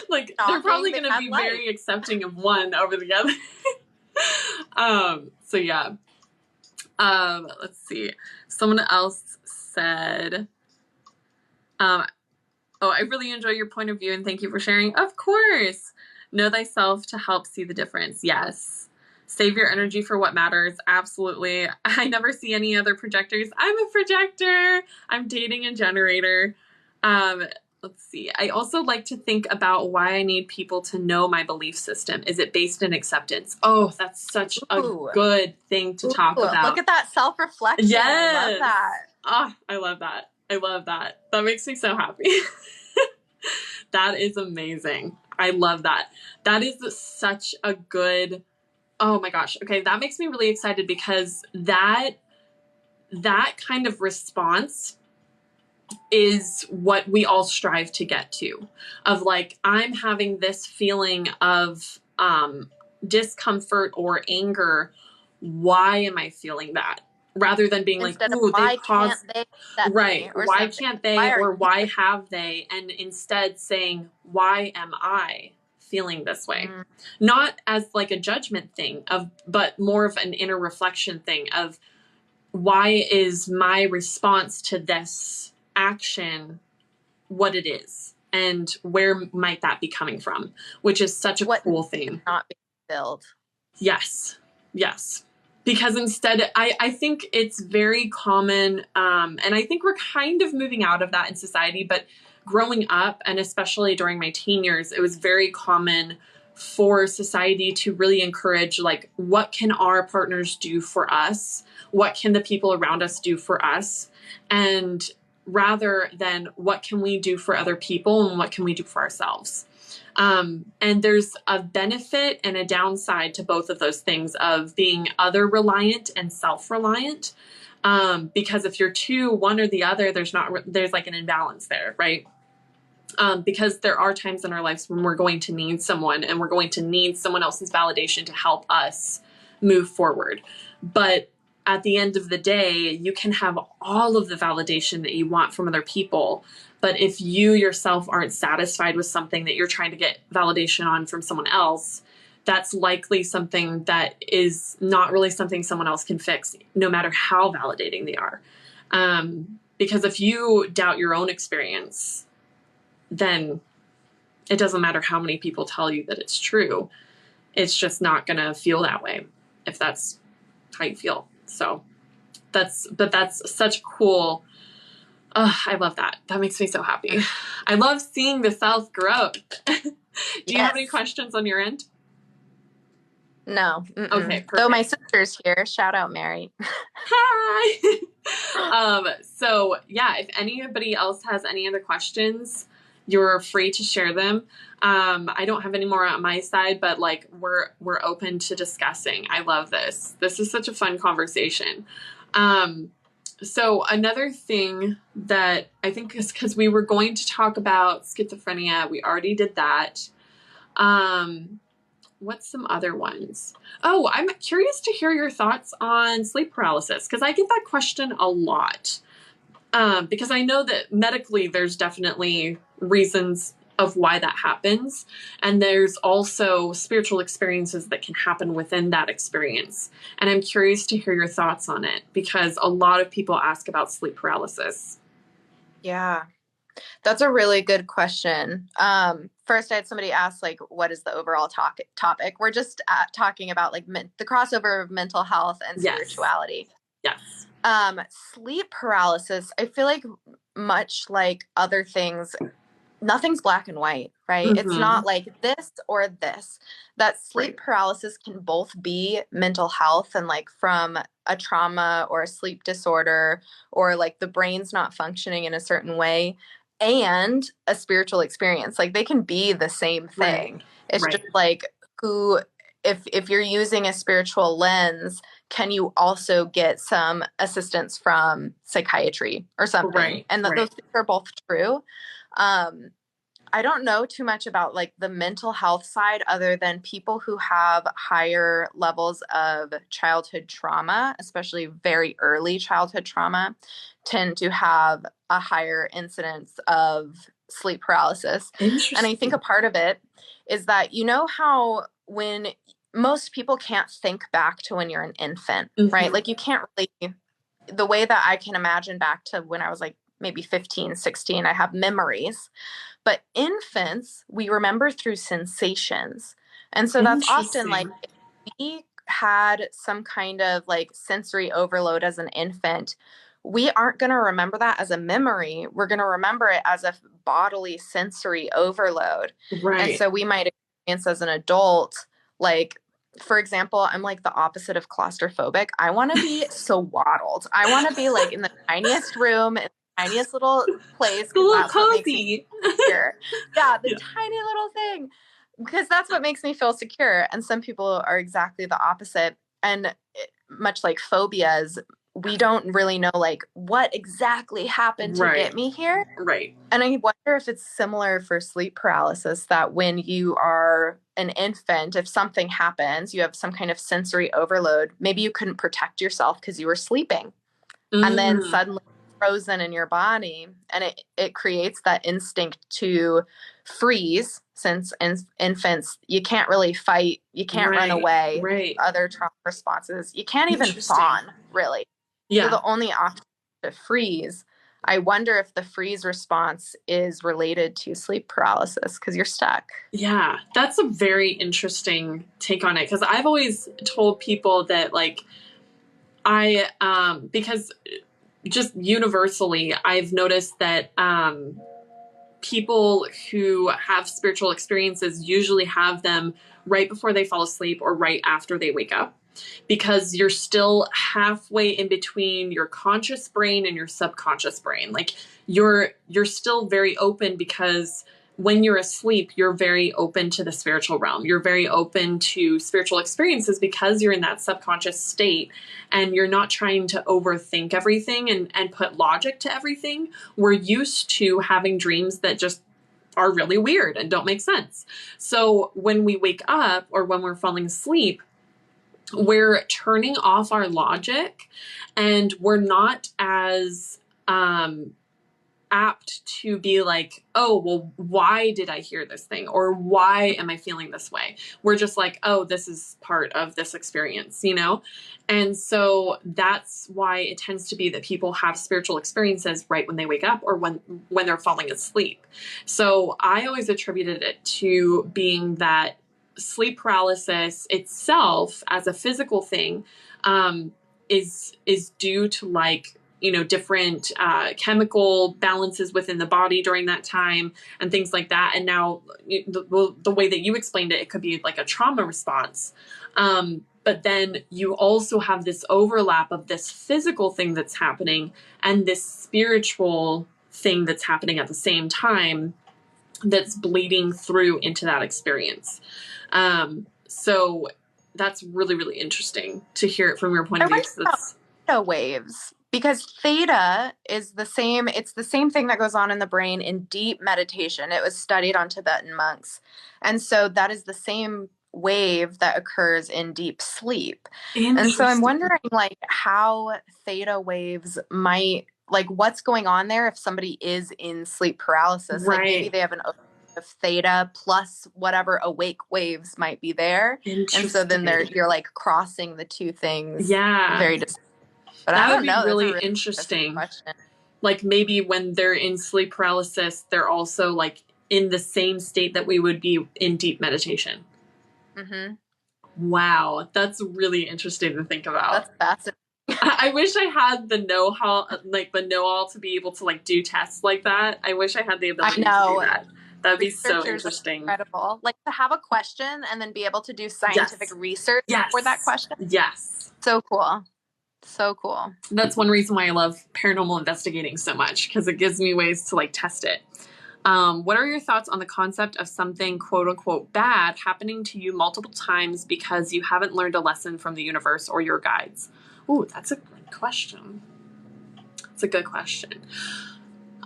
Like they're probably going to be very accepting of one over the other. So yeah. Let's see. Someone else said, I really enjoy your point of view and thank you for sharing. Of course. Know thyself to help see the difference. Yes. Save your energy for what matters. Absolutely. I never see any other projectors. I'm a projector. I'm dating a generator. Let's see. I also like to think about why I need people to know my belief system. Is it based in acceptance? Oh, that's such a good thing to talk about. Look at that self-reflection. Yes. I love that. Oh, I love that. I love that. That makes me so happy. That is amazing. I love that. That is such a good, oh my gosh. Okay, that makes me really excited because that kind of response is what we all strive to get to, of like, I'm having this feeling of discomfort or anger. Why am I feeling that? Rather than being Instead like, of ooh, why they caused, can't they accept right, me or why something? can't they, Why are or you why have they? And instead saying, why am I feeling this way? Not as like a judgment thing but more of an inner reflection thing of, why is my response to this action what it is, and where might that be coming from, which is such a cool thing. Not being filled. Yes. Because instead, I think it's very common, and I think we're kind of moving out of that in society, but growing up, and especially during my teen years, it was very common for society to really encourage, like, what can our partners do for us? What can the people around us do for us? And rather than what can we do for other people and what can we do for ourselves? And there's a benefit and a downside to both of those things, of being other reliant and self-reliant. Because if you're too one or the other, there's like an imbalance there, right? Because there are times in our lives when we're going to need someone, and we're going to need someone else's validation to help us move forward. But at the end of the day, you can have all of the validation that you want from other people. But if you yourself aren't satisfied with something that you're trying to get validation on from someone else, that's likely something that is not really something someone else can fix, no matter how validating they are. Because if you doubt your own experience, then it doesn't matter how many people tell you that it's true. It's just not going to feel that way if that's how you feel. So that's such cool. I love that. That makes me so happy. I love seeing the self-growth. Do you have any questions on your end? No. Okay, perfect. Though my sister's here. Shout out, Mary. Hi. So yeah, if anybody else has any other questions, you're free to share them. I don't have any more on my side, but like we're open to discussing. I love this. This is such a fun conversation. So another thing that I think is, because we were going to talk about schizophrenia, we already did that. What's some other ones? Oh, I'm curious to hear your thoughts on sleep paralysis, because I get that question a lot. Because I know that medically there's definitely reasons of why that happens. And there's also spiritual experiences that can happen within that experience. And I'm curious to hear your thoughts on it, because a lot of people ask about sleep paralysis. Yeah, that's a really good question. First, I had somebody ask, like, what is the overall topic? We're just talking about like the crossover of mental health and spirituality. Yes. Sleep paralysis, I feel like, much like other things, nothing's black and white, right? Mm-hmm. It's not like this or this. That sleep paralysis can both be mental health and like from a trauma or a sleep disorder, or like the brain's not functioning in a certain way, and a spiritual experience. Like they can be the same thing. It's just like if you're using a spiritual lens, can you also get some assistance from psychiatry or something? And those things are both true. I don't know too much about like the mental health side, other than people who have higher levels of childhood trauma, especially very early childhood trauma, tend to have a higher incidence of sleep paralysis. And I think a part of it is that, you know how when most people can't think back to when you're an infant, right? Like you can't really, the way that I can imagine back to when I was like maybe 15, 16, I have memories. But infants, we remember through sensations. And so that's often like, if we had some kind of like sensory overload as an infant, we aren't going to remember that as a memory. We're going to remember it as a bodily sensory overload. And so we might experience as an adult, like, for example, I'm like the opposite of claustrophobic. I want to be so waddled. I want to be like in the tiniest room, in the tiniest little place, The because little that's what makes me cozy. secure. Yeah, the Yeah. tiny little thing, because that's what makes me feel secure. And some people are exactly the opposite. And much like phobias, we don't really know like what exactly happened to get me here. Right. And I wonder if it's similar for sleep paralysis, that when you are an infant, if something happens, you have some kind of sensory overload, maybe you couldn't protect yourself because you were sleeping. And then suddenly frozen in your body, and it creates that instinct to freeze, since infants, you can't really fight, you can't run away. Right. Other trauma responses, you can't even fawn, really. Yeah. So the only option is to freeze. I wonder if the freeze response is related to sleep paralysis because you're stuck. Yeah, that's a very interesting take on it, because I've always told people that, like, because just universally, I've noticed that people who have spiritual experiences usually have them right before they fall asleep or right after they wake up, because you're still halfway in between your conscious brain and your subconscious brain. Like, you're still very open, because when you're asleep, you're very open to the spiritual realm. You're very open to spiritual experiences because you're in that subconscious state, and you're not trying to overthink everything and put logic to everything. We're used to having dreams that just are really weird and don't make sense. So when we wake up or when we're falling asleep, we're turning off our logic, and we're not as apt to be like, oh, well, why did I hear this thing? Or why am I feeling this way? We're just like, oh, this is part of this experience, you know? And so that's why it tends to be that people have spiritual experiences right when they wake up or when they're falling asleep. So I always attributed it to being that sleep paralysis itself as a physical thing is due to, like, you know, different chemical balances within the body during that time and things like that. And now the way that you explained it, it could be like a trauma response. But then you also have this overlap of this physical thing that's happening and this spiritual thing that's happening at the same time that's bleeding through into that experience. So that's really, really interesting to hear it from your point of view. Theta waves, because theta is the same. It's the same thing that goes on in the brain in deep meditation. It was studied on Tibetan monks. And so that is the same wave that occurs in deep sleep. And so I'm wondering, like, how theta waves might, like, what's going on there if somebody is in sleep paralysis. Like, maybe they have an of theta plus whatever awake waves might be there, and so then you're like crossing the two things. Very distinct. But that I would be know. really interesting. Like, maybe when they're in sleep paralysis, they're also like in the same state that we would be in deep meditation. Wow, that's really interesting to think about. That's fascinating. I wish I had the know-how, like the know-all to be able to like do tests like that. I wish I had the ability to do that. That'd be so interesting. Incredible. Like, to have a question and then be able to do scientific research for that question. Yes. So cool. So cool. That's one reason why I love paranormal investigating so much, because it gives me ways to like test it. What are your thoughts on the concept of something quote unquote bad happening to you multiple times because you haven't learned a lesson from the universe or your guides? Ooh, that's a good question. It's a good question.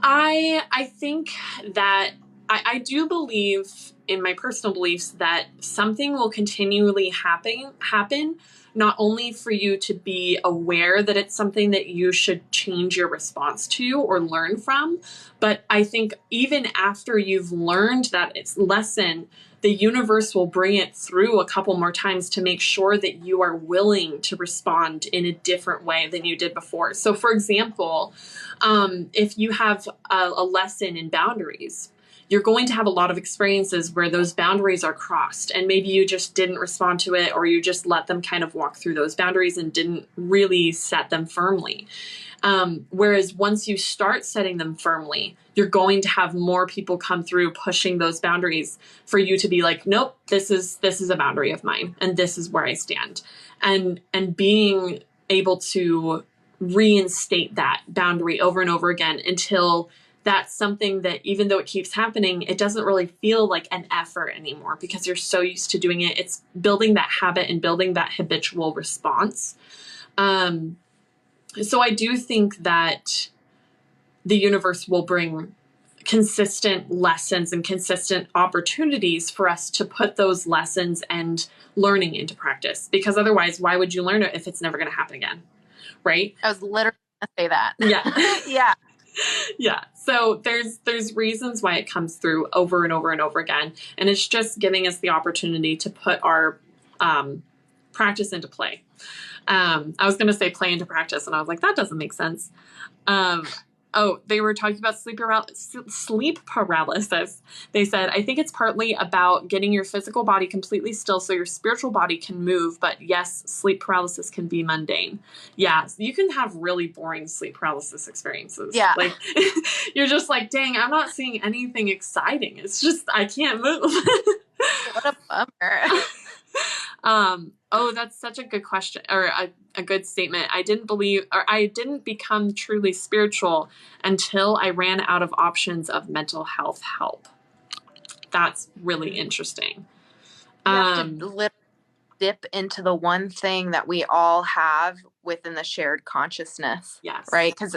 I think that I do believe in my personal beliefs that something will continually happen, not only for you to be aware that it's something that you should change your response to or learn from, but I think even after you've learned that it's lesson, the universe will bring it through a couple more times to make sure that you are willing to respond in a different way than you did before. So for example, if you have a lesson in boundaries, you're going to have a lot of experiences where those boundaries are crossed, and maybe you just didn't respond to it, or you just let them kind of walk through those boundaries and didn't really set them firmly. Whereas once you start setting them firmly, you're going to have more people come through pushing those boundaries for you to be like, nope, this is a boundary of mine, and this is where I stand. And being able to reinstate that boundary over and over again until that's something that, even though it keeps happening, it doesn't really feel like an effort anymore because you're so used to doing it. It's building that habit and building that habitual response. So I do think that the universe will bring consistent lessons and consistent opportunities for us to put those lessons and learning into practice, because otherwise, why would you learn it if it's never going to happen again? Right? I was literally going to say that. Yeah. Yeah. Yeah. So there's reasons why it comes through over and over and over again. And it's just giving us the opportunity to put our practice into play. I was going to say play into practice, and I was like, that doesn't make sense. They were talking about sleep paralysis. They said, I think it's partly about getting your physical body completely still so your spiritual body can move. But yes, sleep paralysis can be mundane. Yeah, you can have really boring sleep paralysis experiences. Yeah. Like, you're just like, dang, I'm not seeing anything exciting. It's just, I can't move. What a bummer. That's such a good question, or a good statement. I didn't become truly spiritual until I ran out of options of mental health help. That's really interesting. You have to literally dip into the one thing that we all have within the shared consciousness. Yes. Right? Because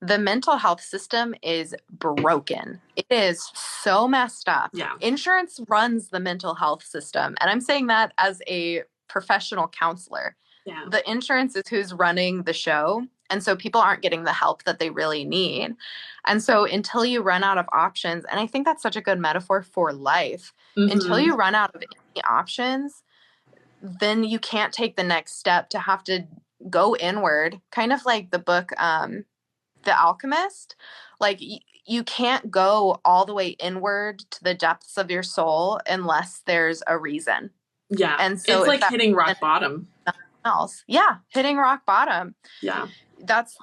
the mental health system is broken. It is so messed up. Yeah. Insurance runs the mental health system. And I'm saying that as a professional counselor. Yeah. The insurance is who's running the show. And so people aren't getting the help that they really need. And so until you run out of options, and I think that's such a good metaphor for life, until you run out of any options, then you can't take the next step to have to go inward, kind of like the book, The Alchemist. Like you can't go all the way inward to the depths of your soul unless there's a reason. Yeah. And so it's like hitting rock bottom. Else. Yeah. Hitting rock bottom. Yeah. That's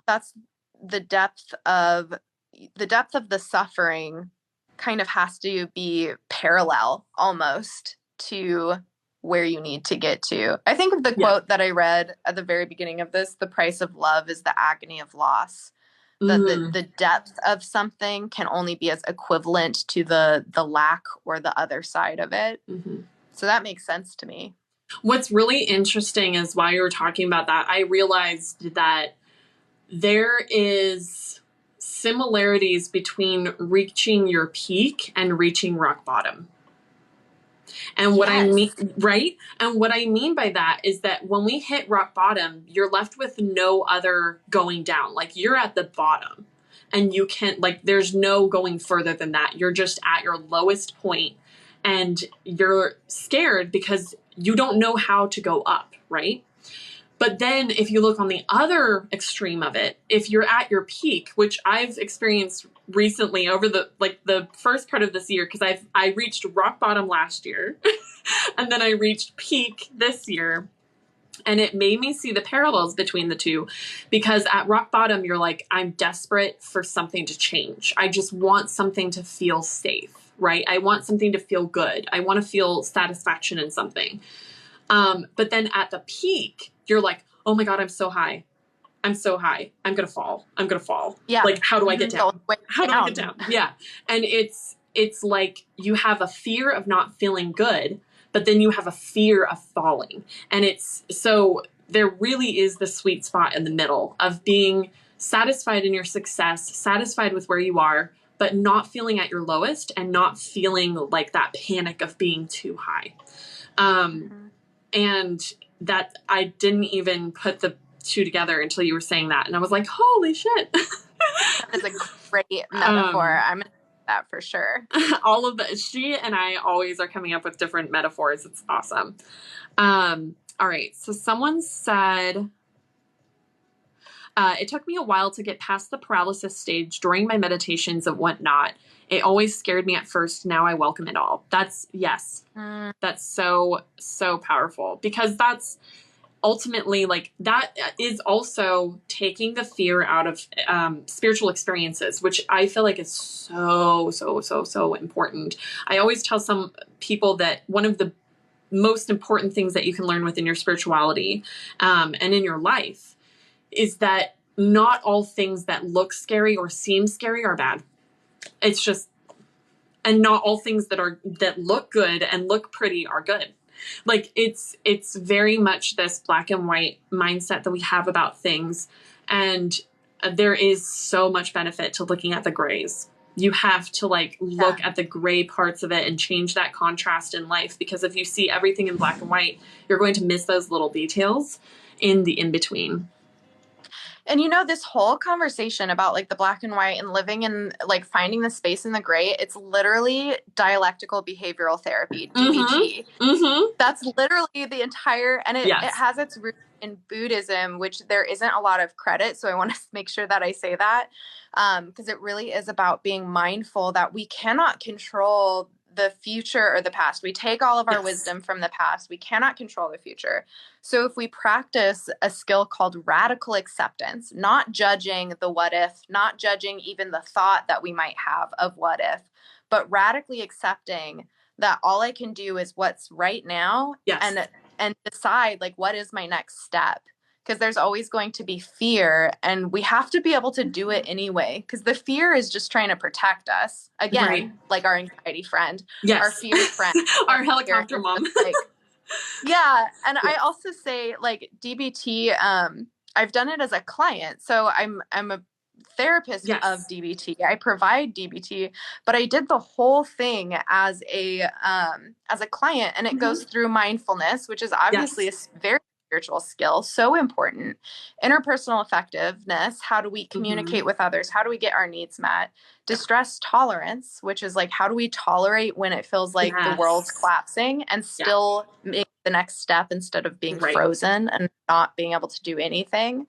the depth of the suffering kind of has to be parallel almost to where you need to get to. I think of the quote that I read at the very beginning of this: the price of love is the agony of loss. That the depth of something can only be as equivalent to the lack or the other side of it. Mm-hmm. So that makes sense to me. What's really interesting is while you were talking about that, I realized that there is similarities between reaching your peak and reaching rock bottom. And what I mean, right? And what I mean by that is that when we hit rock bottom, you're left with no other going down. Like, you're at the bottom and you can't, like, there's no going further than that. You're just at your lowest point and you're scared because you don't know how to go up, right? But then if you look on the other extreme of it, if you're at your peak, which I've experienced recently over the first part of this year, because I reached rock bottom last year and then I reached peak this year, and it made me see the parallels between the two, because at rock bottom, you're like, I'm desperate for something to change. I just want something to feel safe, right? I want something to feel good. I want to feel satisfaction in something. But then at the peak, you're like, oh my God, I'm so high. I'm so high. I'm going to fall. I'm going to fall. Yeah. Like, how do I get down? How do I get down? Yeah. And it's like you have a fear of not feeling good, but then you have a fear of falling. And so there really is the sweet spot in the middle of being satisfied in your success, satisfied with where you are, but not feeling at your lowest and not feeling like that panic of being too high. And that I didn't even put the two together until you were saying that. And I was like, holy shit. That is a great metaphor. I'm going to do that for sure. She and I always are coming up with different metaphors. It's awesome. All right. So someone said, it took me a while to get past the paralysis stage during my meditations and whatnot. It always scared me at first. Now I welcome it all. That's so, so powerful, because that's ultimately, like, that is also taking the fear out of spiritual experiences, which I feel like is so, so, so, so important. I always tell some people that one of the most important things that you can learn within your spirituality and in your life is that not all things that look scary or seem scary are bad. It's just, and not all things that look good and look pretty are good. Like it's very much this black and white mindset that we have about things. And there is so much benefit to looking at the grays. You have to like look at the gray parts of it and change that contrast in life, because if you see everything in black and white, you're going to miss those little details in the in-between. And you know, this whole conversation about like the black and white and living in like finding the space in the gray, it's literally dialectical behavioral therapy, DBT. That's literally the entire, and it has its root in Buddhism, which there isn't a lot of credit. So I want to make sure that I say that, because it really is about being mindful that we cannot control the future or the past. We take all of our wisdom from the past. We cannot control the future. So if we practice a skill called radical acceptance, not judging the what if, not judging even the thought that we might have of what if, but radically accepting that all I can do is what's right now, and decide like what is my next step. Because there's always going to be fear, and we have to be able to do it anyway, because the fear is just trying to protect us. Again, like our anxiety friend, our fear friend, our helicopter mom. Like, and I also say like DBT, I've done it as a client. So I'm a therapist of DBT. I provide DBT, but I did the whole thing as a client, and it goes through mindfulness, which is obviously a very spiritual skill, so important. Interpersonal effectiveness, how do we communicate with others? How do we get our needs met? Distress tolerance, which is like, how do we tolerate when it feels like the world's collapsing and still make the next step instead of being frozen and not being able to do anything?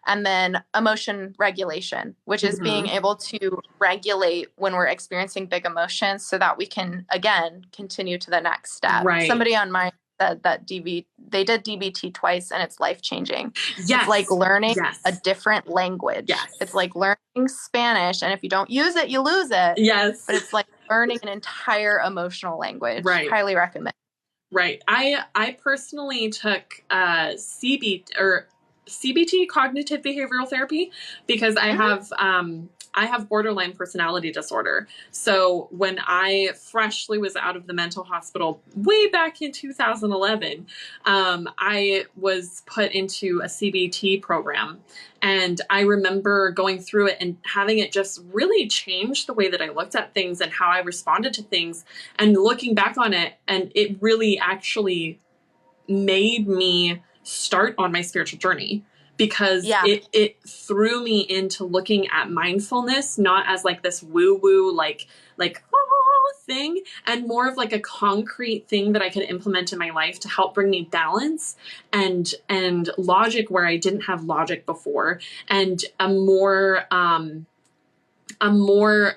And then emotion regulation, which is being able to regulate when we're experiencing big emotions so that we can, again, continue to the next step. Somebody on my said that they did DBT twice and it's life-changing. It's like learning a different language. It's like learning Spanish, and if you don't use it, you lose it. But it's like learning an entire emotional language. Highly recommend. I personally took CBT, cognitive behavioral therapy, because I have borderline personality disorder. So when I freshly was out of the mental hospital way back in 2011, I was put into a CBT program. And I remember going through it and having it just really change the way that I looked at things and how I responded to things, and looking back on it. And it really actually made me start on my spiritual journey, because it threw me into looking at mindfulness, not as like this woo-woo, like thing, and more of like a concrete thing that I could implement in my life to help bring me balance and logic where I didn't have logic before, and a more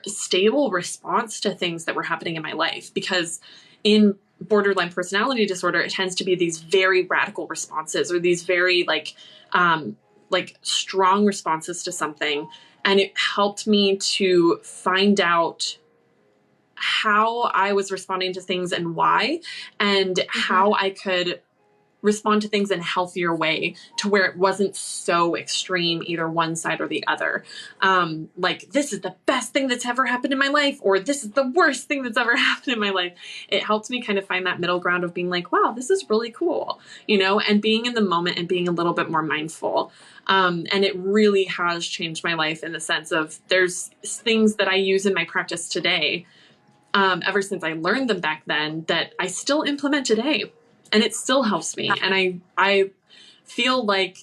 stable response to things that were happening in my life. Because in borderline personality disorder, it tends to be these very radical responses, or these very like strong responses to something. And it helped me to find out how I was responding to things and why, and how I could respond to things in a healthier way, to where it wasn't so extreme, either one side or the other. Like, this is the best thing that's ever happened in my life, or this is the worst thing that's ever happened in my life. It helped me kind of find that middle ground of being like, wow, this is really cool, and being in the moment and being a little bit more mindful. And it really has changed my life, in the sense of there's things that I use in my practice today, ever since I learned them back then, that I still implement today. And it still helps me. And I feel like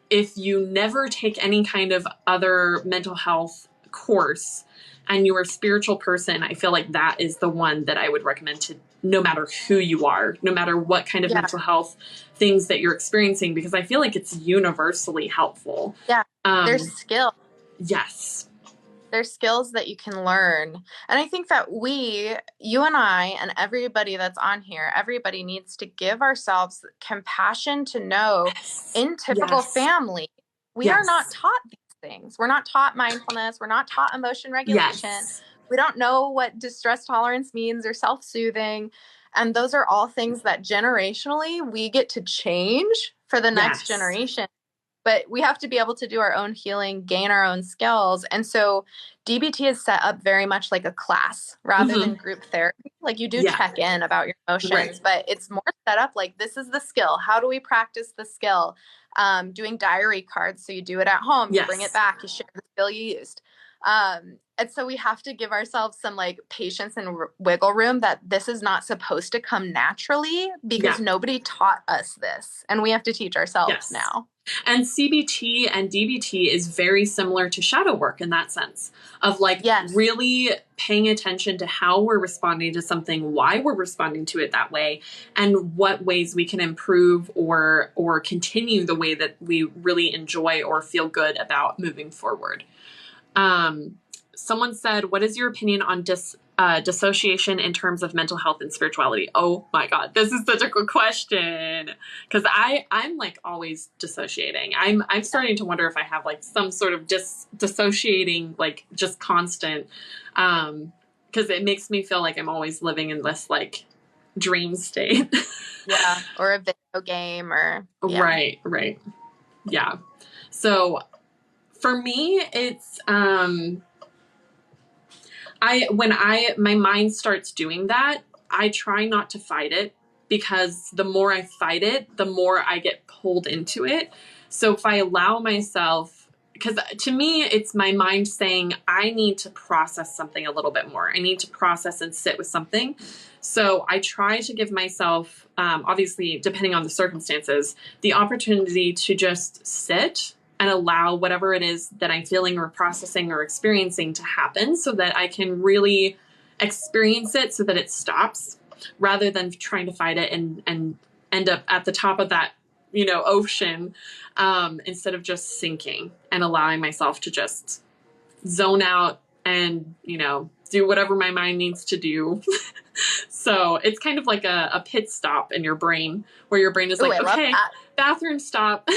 if you never take any kind of other mental health course and you're a spiritual person, I feel like that is the one that I would recommend to, no matter who you are, no matter what kind of mental health things that you're experiencing, because I feel like it's universally helpful. There's skill. There's skills that you can learn. And I think that you and I, and everybody that's on here, everybody needs to give ourselves compassion to know in typical family, we are not taught these things. We're not taught mindfulness. We're not taught emotion regulation. We don't know what distress tolerance means, or self-soothing. And those are all things that generationally we get to change for the next generation. but we have to be able to do our own healing, gain our own skills. And so DBT is set up very much like a class rather than group therapy. Like you do check in about your emotions, but it's more set up like this is the skill. How do we practice the skill? Doing diary cards. So you do it at home, you bring it back, you share the skill you used. And so we have to give ourselves some like patience and wiggle room that this is not supposed to come naturally because nobody taught us this and we have to teach ourselves now. And CBT and DBT is very similar to shadow work in that sense of like really paying attention to how we're responding to something, why we're responding to it that way, and what ways we can improve or continue the way that we really enjoy or feel good about moving forward. Someone said, what is your opinion on dissociation in terms of mental health and spirituality? Oh my God, this is such a good question. Cause I'm like always dissociating. I'm starting to wonder if I have like some sort of dissociating, like just constant, cause it makes me feel like I'm always living in this like dream state. Or a video game or. Right. Yeah. So for me, it's, my mind starts doing that, I try not to fight it because the more I fight it, the more I get pulled into it. So if I allow myself, because to me, it's my mind saying, I need to process something a little bit more. I need to process and sit with something. So I try to give myself, obviously, depending on the circumstances, the opportunity to just sit and allow whatever it is that I'm feeling or processing or experiencing to happen so that I can really experience it so that it stops rather than trying to fight it and end up at the top of that, ocean, instead of just sinking and allowing myself to just zone out and, do whatever my mind needs to do. So it's kind of like a pit stop in your brain where your brain is like, okay, bathroom stop.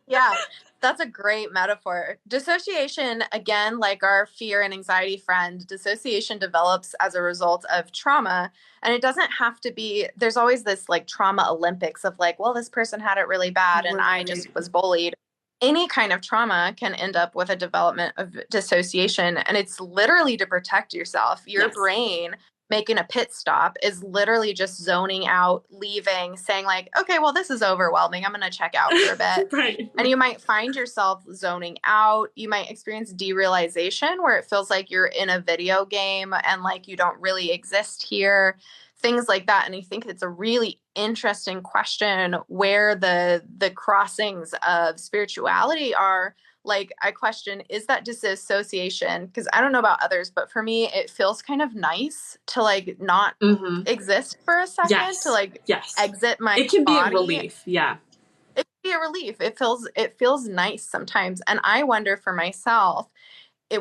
Yeah. That's a great metaphor. Dissociation, again, like our fear and anxiety friend, dissociation develops as a result of trauma. And it doesn't have to be, there's always this like trauma Olympics of like, well, this person had it really bad and I just was bullied. Any kind of trauma can end up with a development of dissociation. And it's literally to protect yourself. Your brain making a pit stop is literally just zoning out, leaving, saying like, okay, well, this is overwhelming. I'm going to check out for a bit. And you might find yourself zoning out. You might experience derealization where it feels like you're in a video game and like you don't really exist here, things like that. And I think it's a really interesting question where the crossings of spirituality are. Like, I question, is that disassociation? Because I don't know about others, but for me, it feels kind of nice to like not exist for a second, to like exit my body. It can be a relief. Yeah. It can be a relief. It feels nice sometimes. And I wonder for myself,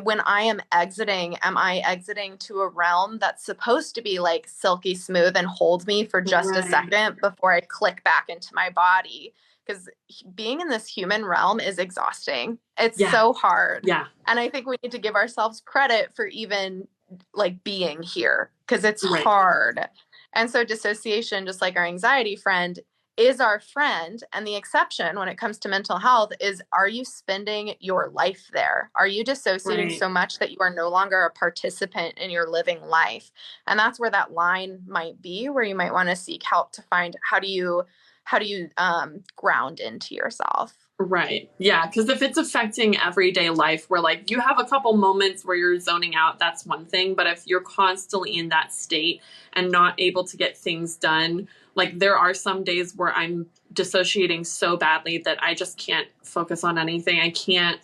when I am I exiting to a realm that's supposed to be like silky smooth and hold me for just a second before I click back into my body? Because being in this human realm is exhausting. It's so hard. Yeah. And I think we need to give ourselves credit for even like being here because it's hard. And so dissociation, just like our anxiety friend, is our friend. And the exception when it comes to mental health is, are you spending your life there? Are you dissociating so much that you are no longer a participant in your living life? And that's where that line might be, where you might want to seek help to find how do you ground into yourself? Right. Yeah. Because if it's affecting everyday life where like you have a couple moments where you're zoning out, that's one thing. But if you're constantly in that state and not able to get things done, like there are some days where I'm dissociating so badly that I just can't focus on anything. I can't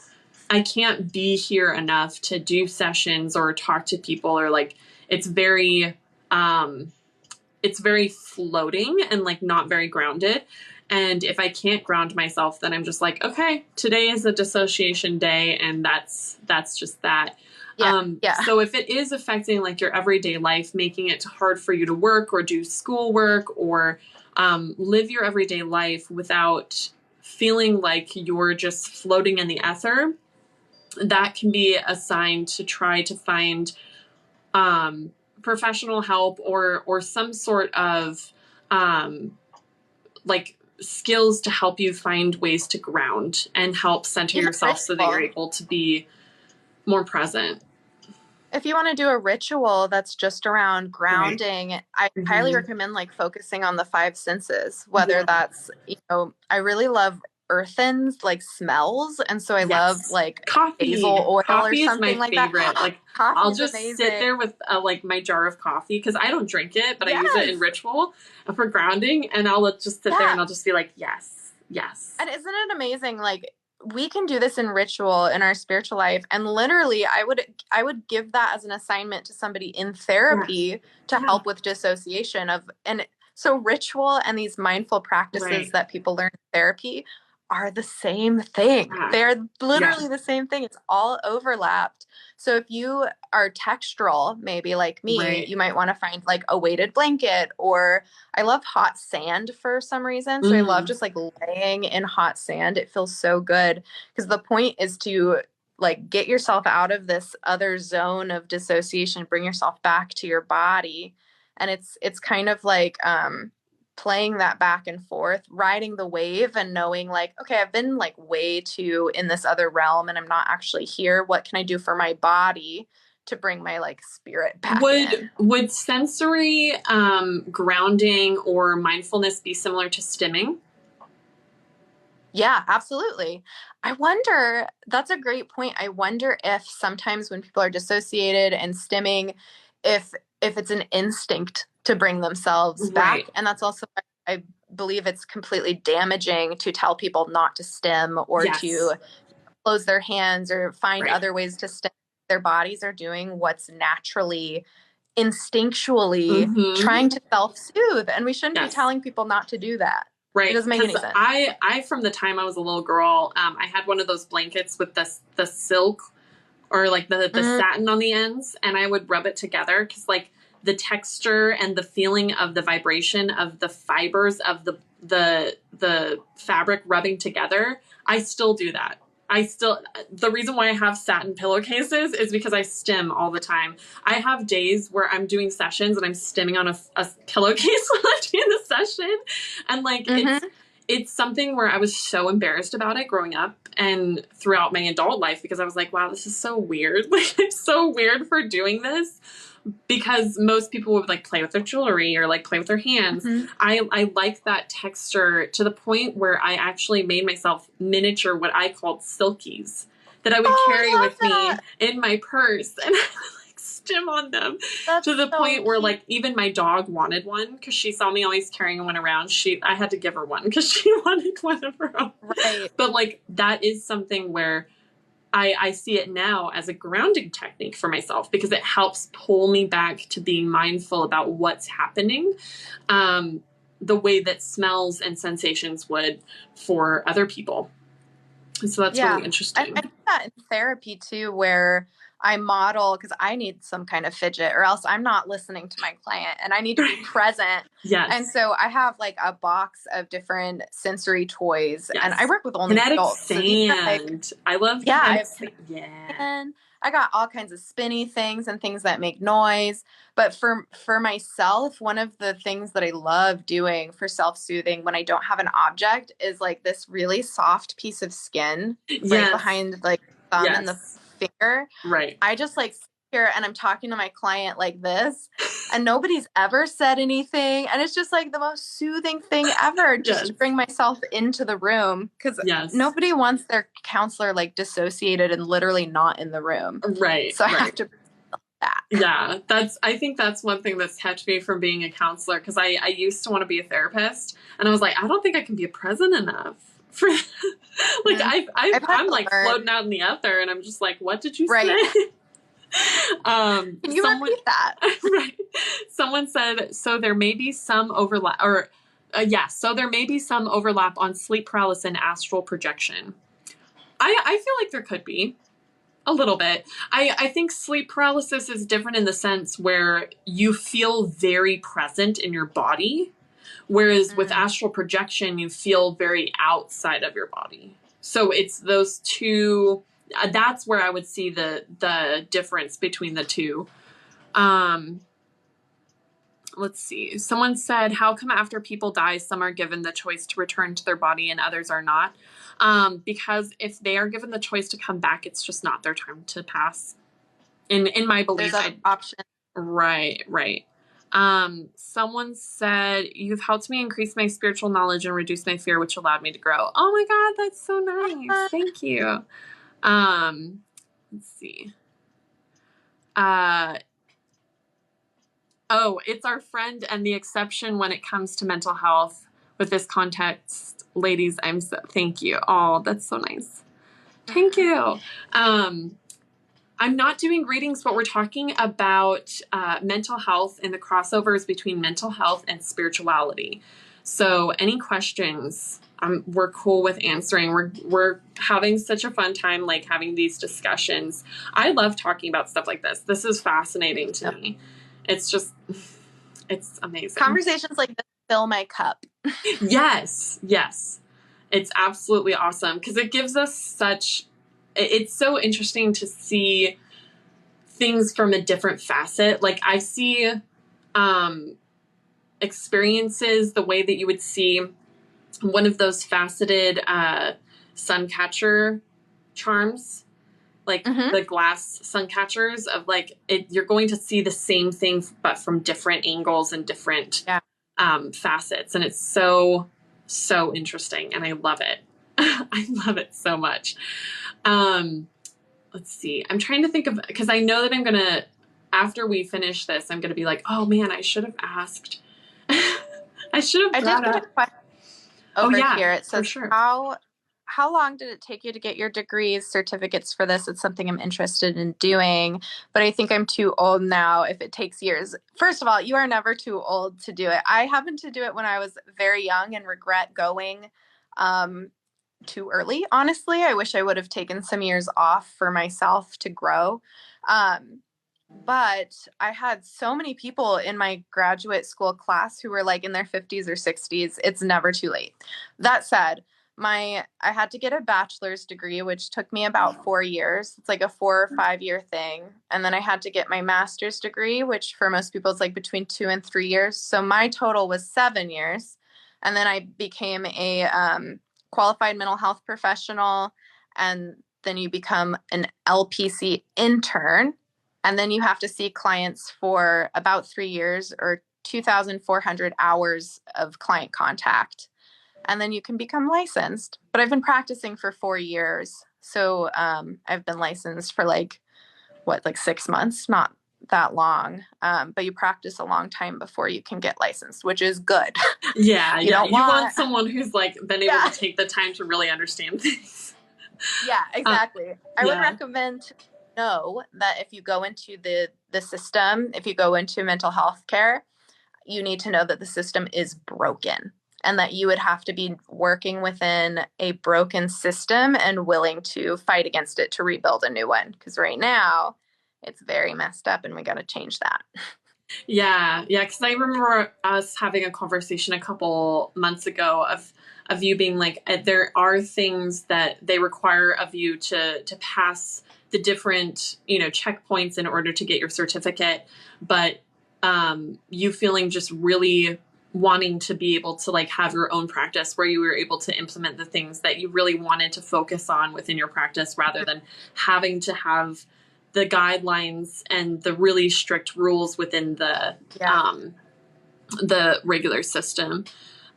be here enough to do sessions or talk to people, or like it's very floating and like not very grounded. And if I can't ground myself, then I'm just like, okay, today is a dissociation day. And that's just that. So if it is affecting like your everyday life, making it hard for you to work or do schoolwork or live your everyday life without feeling like you're just floating in the ether, that can be a sign to try to find professional help or some sort of like skills to help you find ways to ground and help center Even yourself so that you're ritual. able to be more present. If you want to do a ritual that's just around grounding, I highly recommend like focusing on the five senses, whether that's, I really love earthens, like smells. And so I love like basil oil or Coffee is something my like favorite. that. Like Coffee I'll is just amazing. sit there with like my jar of coffee because I don't drink it, but I use it in ritual for grounding, and I'll just sit there and I'll just be like, yes. And isn't it amazing? Like we can do this in ritual in our spiritual life, and literally I would give that as an assignment to somebody in therapy to help with dissociation and so ritual and these mindful practices that people learn in therapy are the same thing. They're literally the same thing. It's all overlapped. So if you are textural, maybe like me, you might want to find like a weighted blanket, or I love hot sand for some reason. So I love just like laying in hot sand. It feels so good because the point is to like get yourself out of this other zone of dissociation, bring yourself back to your body. And it's kind of like playing that back and forth, riding the wave and knowing like, okay, I've been like way too in this other realm and I'm not actually here. What can I do for my body to bring my like spirit back in? Would sensory grounding or mindfulness be similar to stimming? Yeah, absolutely. I wonder, that's a great point. I wonder if sometimes when people are dissociated and stimming, if it's an instinct to bring themselves back. And that's also, I believe it's completely damaging to tell people not to stim or to close their hands or find other ways to stim. Their bodies are doing what's naturally, instinctually trying to self-soothe. And we shouldn't be telling people not to do that. It doesn't make any sense. I from the time I was a little girl, I had one of those blankets with the silk or like the satin on the ends, and I would rub it together because like the texture and the feeling of the vibration of the fibers of the fabric rubbing together, I still do that. The reason why I have satin pillowcases is because I stim all the time. I have days where I'm doing sessions and I'm stimming on a pillowcase while I'm doing the session. And like, it's something where I was so embarrassed about it growing up and throughout my adult life because I was like, wow, this is so weird. Like, I'm so weird for doing this. Because most people would like play with their jewelry or like play with their hands. I like that texture to the point where I actually made myself miniature what I called silkies that I would carry with me in my purse, and I would like stim on them to the point where like even my dog wanted one because she saw me always carrying one around. I had to give her one because she wanted one of her own. But like that is something where I see it now as a grounding technique for myself because it helps pull me back to being mindful about what's happening, the way that smells and sensations would for other people. And so that's really interesting. I do that in therapy too, where I model because I need some kind of fidget or else I'm not listening to my client and I need to be present. And so I have like a box of different sensory toys and I work with only kinetic adults. sand. So I love kinetic sand. I got all kinds of spinny things and things that make noise. But for myself, one of the things that I love doing for self-soothing when I don't have an object is like this really soft piece of skin right behind like the thumb and the finger. I just like sit here and I'm talking to my client like this and nobody's ever said anything. And it's just like the most soothing thing ever just to bring myself into the room because nobody wants their counselor like dissociated and literally not in the room. So I have to that. I think that's one thing that's kept me from being a counselor because I used to want to be a therapist and I was like, I don't think I can be present enough for like I'm like floating out in the ether and I'm just like, what did you say? Can you repeat that? Someone said, so there may be some overlap so there may be some overlap on sleep paralysis and astral projection. I feel like there could be. A little bit. I think sleep paralysis is different in the sense where you feel very present in your body, whereas with astral projection, you feel very outside of your body. So it's those two. That's where I would see the difference between the two. let's see. Someone said, how come after people die, some are given the choice to return to their body and others are not? Because if they are given the choice to come back, it's just not their time to pass. In my belief, there's other options. Right. Someone said, you've helped me increase my spiritual knowledge and reduce my fear, which allowed me to grow. Oh my God, that's so nice. Thank you. Let's see. Oh, it's our friend and the exception when it comes to mental health. With this context, ladies, thank you. Oh, that's so nice. Thank you. I'm not doing readings, but we're talking about mental health and the crossovers between mental health and spirituality. So any questions, we're cool with answering. We're having such a fun time, like having these discussions. I love talking about stuff like this. This is fascinating to me. It's just, it's amazing. Conversations like this fill my cup. Yes. It's absolutely awesome because it gives us it's so interesting to see things from a different facet. Like I see experiences the way that you would see one of those faceted sun catcher charms, like the glass sun catchers of like you're going to see the same thing but from different angles and different facets, and it's so interesting and I love it. I love it so much. Let's see. I'm trying to think of, because I know that after we finish this, I'm going to be like, oh man, I should have asked. I should have brought up. A question over here. It says, sure. How long did it take you to get your degrees, certificates for this? It's something I'm interested in doing, but I think I'm too old now if it takes years. First of all, you are never too old to do it. I happened to do it when I was very young and regret going too early. Honestly, I wish I would have taken some years off for myself to grow. But I had so many people in my graduate school class who were like in their 50s or 60s. It's never too late. That said, I had to get a bachelor's degree, which took me about 4 years. It's like a 4 or 5 year thing. And then I had to get my master's degree, which for most people is like between 2 and 3 years. So my total was 7 years. And then I became a qualified mental health professional. And then you become an LPC intern. And then you have to see clients for about 3 years or 2,400 hours of client contact. And then you can become licensed. But I've been practicing for 4 years. So I've been licensed for like 6 months, not that long. But you practice a long time before you can get licensed, which is good. Yeah. You want someone who's like been able to take the time to really understand things. Yeah, exactly. I would recommend to know that if you go into the system, if you go into mental health care, you need to know that the system is broken. And that you would have to be working within a broken system and willing to fight against it to rebuild a new one. Because right now, it's very messed up and we got to change that. Yeah. Because I remember us having a conversation a couple months ago of you being like, there are things that they require of you to pass the different, checkpoints in order to get your certificate. But you feeling just really wanting to be able to like have your own practice where you were able to implement the things that you really wanted to focus on within your practice rather than having to have the guidelines and the really strict rules within the regular system.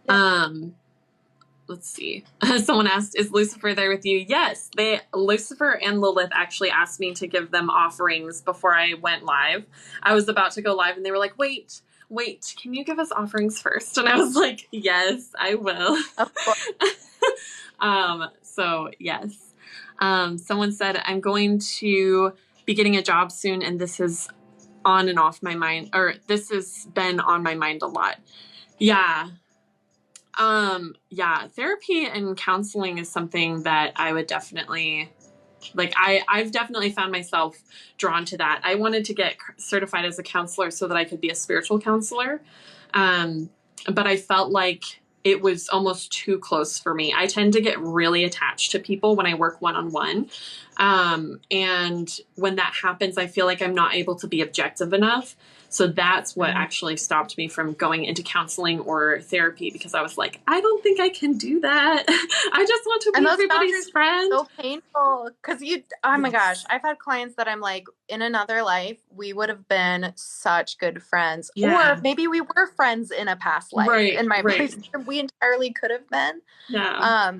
Let's see. Someone asked, is Lucifer there with you? Yes, Lucifer and Lilith actually asked me to give them offerings before I went live. I was about to go live and they were like, wait, can you give us offerings first? And I was like, yes, I will. Of course. So yes. Someone said, I'm going to be getting a job soon and this is on and off my mind, or this has been on my mind a lot. Yeah. Therapy and counseling is something that I would definitely I've definitely found myself drawn to that. I wanted to get certified as a counselor so that I could be a spiritual counselor. But I felt like it was almost too close for me. I tend to get really attached to people when I work one-on-one. And when that happens, I feel like I'm not able to be objective enough. So that's what actually stopped me from going into counseling or therapy, because I was like, I don't think I can do that. I just want to be everybody's friend. So painful because oh my gosh, Yes. I've had clients that I'm like, in another life, we would have been such good friends. Yeah. Or maybe we were friends in a past life. Right, In my right. belief system, we entirely could have been. Yeah.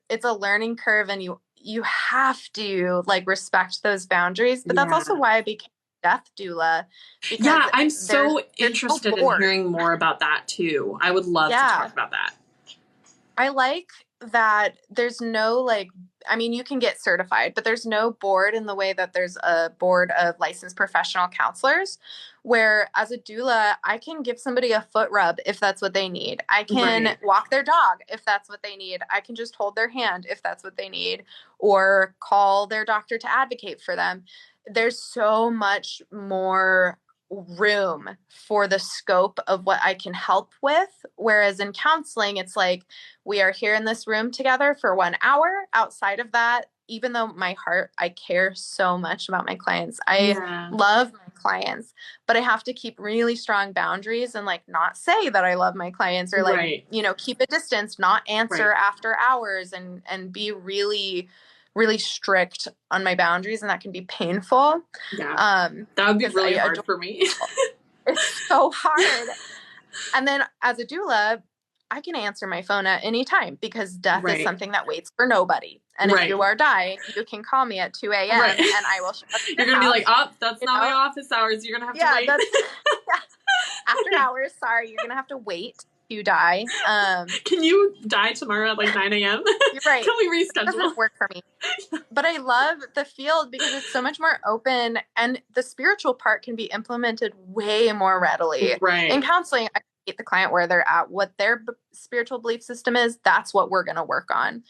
It's a learning curve, and you have to like respect those boundaries. But that's also why I became a death doula. Because yeah, I'm so there's interested no in hearing more about that too. I would love to talk about that. I like that there's no like, I mean, you can get certified, but there's no board in the way that there's a board of licensed professional counselors, where as a doula, I can give somebody a foot rub if that's what they need. I can walk their dog if that's what they need. I can just hold their hand if that's what they need, or call their doctor to advocate for them. There's so much more room for the scope of what I can help with. Whereas in counseling, it's like, we are here in this room together for 1 hour. Outside of that, even though my heart, I care so much about my clients. I love my clients, but I have to keep really strong boundaries and like not say that I love my clients, or like, keep a distance, not answer after hours, and be really, really strict on my boundaries. And that can be painful. Yeah. That would be really hard for me. It's so hard. And then as a doula, I can answer my phone at any time, because death is something that waits for nobody. And if you are dying, you can call me at 2 a.m. and I will show up. You're going to be like, oh, that's not my office hours. You're going to have to wait. After hours, sorry, you're going to have to wait to die. Can you die tomorrow at like 9 a.m.? You're right. Can we reschedule? It doesn't work for me. But I love the field because it's so much more open, and the spiritual part can be implemented way more readily. In counseling, I meet the client where they're at, what their spiritual belief system is. That's what we're going to work on.